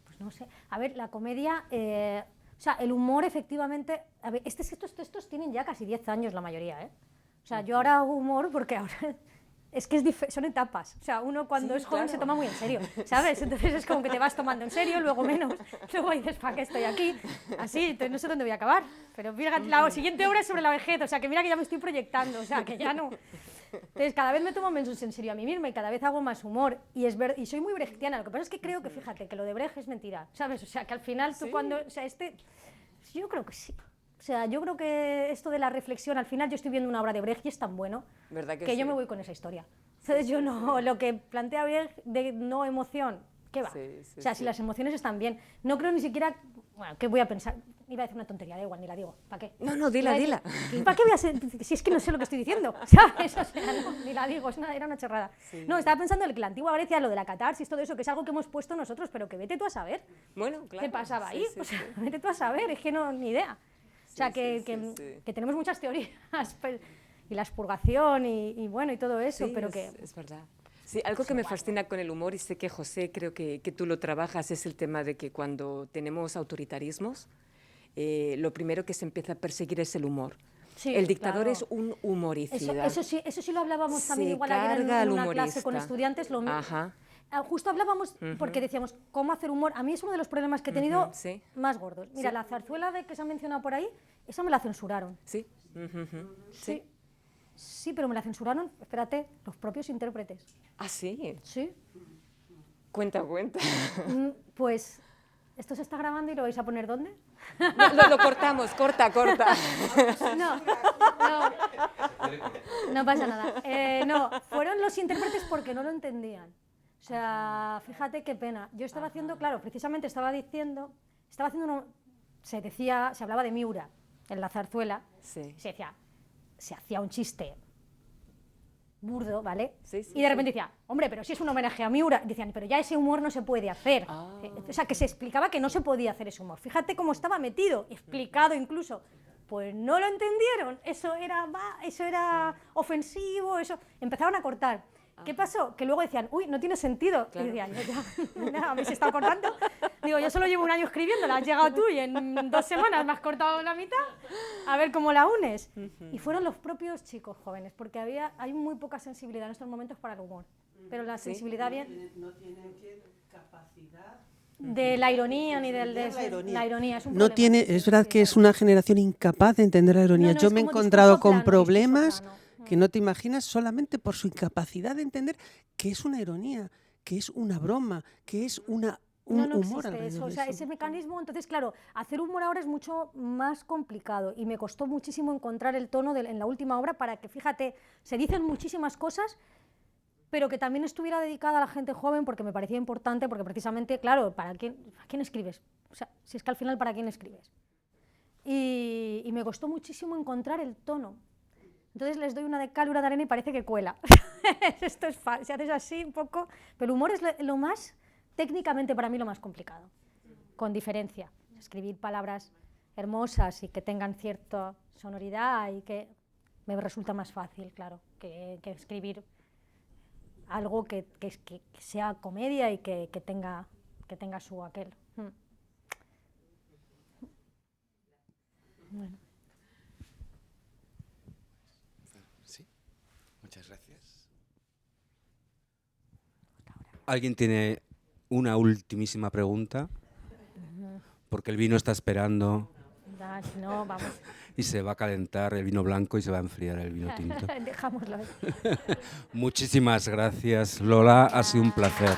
pues no sé, a ver, la comedia, o sea, el humor efectivamente, a ver, estos textos tienen ya casi 10 años la mayoría, ¿eh? O sea, yo ahora hago humor porque ahora... Es que son etapas, o sea, uno cuando es joven se toma muy en serio, ¿sabes? Entonces es como que te vas tomando en serio, luego menos, luego dices, ¿para qué estoy aquí? Así, entonces no sé dónde voy a acabar, pero mira, la siguiente obra es sobre la vejez, o sea, que mira que ya me estoy proyectando, o sea, que ya no... Entonces cada vez me tomo menos en serio a mí misma y cada vez hago más humor, y soy muy brechtiana, lo que pasa es que creo que, fíjate, que lo de Brecht es mentira, ¿sabes? O sea, que al final tú cuando... O sea, yo creo que sí. O sea, yo creo que esto de la reflexión, al final yo estoy viendo una obra de Brecht y es tan bueno que yo me voy con esa historia. Entonces yo no, lo que plantea Brecht de no emoción, ¿qué va? O sea, si las emociones están bien, no creo ni siquiera, bueno, ¿qué voy a pensar? Iba a decir una tontería, da igual, ni la digo, ¿para qué? No, dila. ¿Para qué voy a ser? Si es que no sé lo que estoy diciendo, ¿sabes? O sea, no, ni la digo, era una chorrada. Sí. No, estaba pensando en que la antigua Grecia, lo de la catarsis, todo eso, que es algo que hemos puesto nosotros, pero que vete tú a saber. Bueno, claro. ¿Qué pasaba ahí? O sea, vete tú a saber, es que no, ni idea. O sea, que tenemos muchas teorías, y la expurgación y bueno, y todo eso, pero que... Es verdad. Sí, algo que me fascina con el humor, y sé que José, creo que tú lo trabajas, es el tema de que cuando tenemos autoritarismos, lo primero que se empieza a perseguir es el humor. Sí, el dictador es un humoricida. Eso sí lo hablábamos también igual ayer en una clase con estudiantes, lo mismo. Ajá. Justo hablábamos porque decíamos cómo hacer humor. A mí es uno de los problemas que he tenido más gordos. Mira, la zarzuela que se ha mencionado por ahí, esa me la censuraron. Sí. Sí, pero me la censuraron, espérate, los propios intérpretes. ¿Ah, sí? Sí. Cuenta. Pues, ¿esto se está grabando y lo vais a poner dónde? No, lo cortamos, corta. No pasa nada. No, fueron los intérpretes porque no lo entendían. O sea, fíjate qué pena. Yo estaba haciendo, claro, precisamente se hablaba de Miura en la zarzuela, se hacía un chiste burdo, ¿vale? Y de repente decía, hombre, pero si es un homenaje a Miura, decían, pero ya ese humor no se puede hacer. O sea, que se explicaba que no se podía hacer ese humor. Fíjate cómo estaba metido, explicado incluso. Pues no lo entendieron, eso era ofensivo, empezaron a cortar. ¿Qué pasó? Que luego decían, uy, no tiene sentido. Claro. Y decían, ya, ¿habéis estado cortando? Digo, yo solo llevo un año escribiéndola, has llegado tú y en 2 semanas me has cortado la mitad, a ver cómo la unes. Y fueron los propios chicos jóvenes, porque hay muy poca sensibilidad en estos momentos para el humor. Pero la sensibilidad bien... No tienen capacidad... De la ironía ni del... La ironía es un no tiene, es verdad que es una generación incapaz de entender la ironía. Yo me he encontrado con problemas... que no te imaginas solamente por su incapacidad de entender que es una ironía, que es una broma, que es un humor alrededor eso, de o sea, eso. ese mecanismo, entonces claro, hacer humor ahora es mucho más complicado y me costó muchísimo encontrar el tono en la última obra para que, fíjate, se dicen muchísimas cosas, pero que también estuviera dedicada a la gente joven porque me parecía importante, porque precisamente, claro, ¿a quién escribes? O sea, si es que al final, ¿para quién escribes? Y me costó muchísimo encontrar el tono. Entonces les doy una de cal y una de arena y parece que cuela. Esto es fácil, si haces así un poco... Pero el humor es lo más, técnicamente para mí, lo más complicado, con diferencia. Escribir palabras hermosas y que tengan cierta sonoridad y que me resulta más fácil, claro, que escribir algo que sea comedia y que tenga su aquel. Bueno. Sí, muchas gracias. ¿Alguien tiene una ultimísima pregunta? Porque el vino está esperando. No, vamos. Y se va a calentar el vino blanco y se va a enfriar el vino tinto. Dejámoslo. Muchísimas gracias, Lola. Ha sido un placer.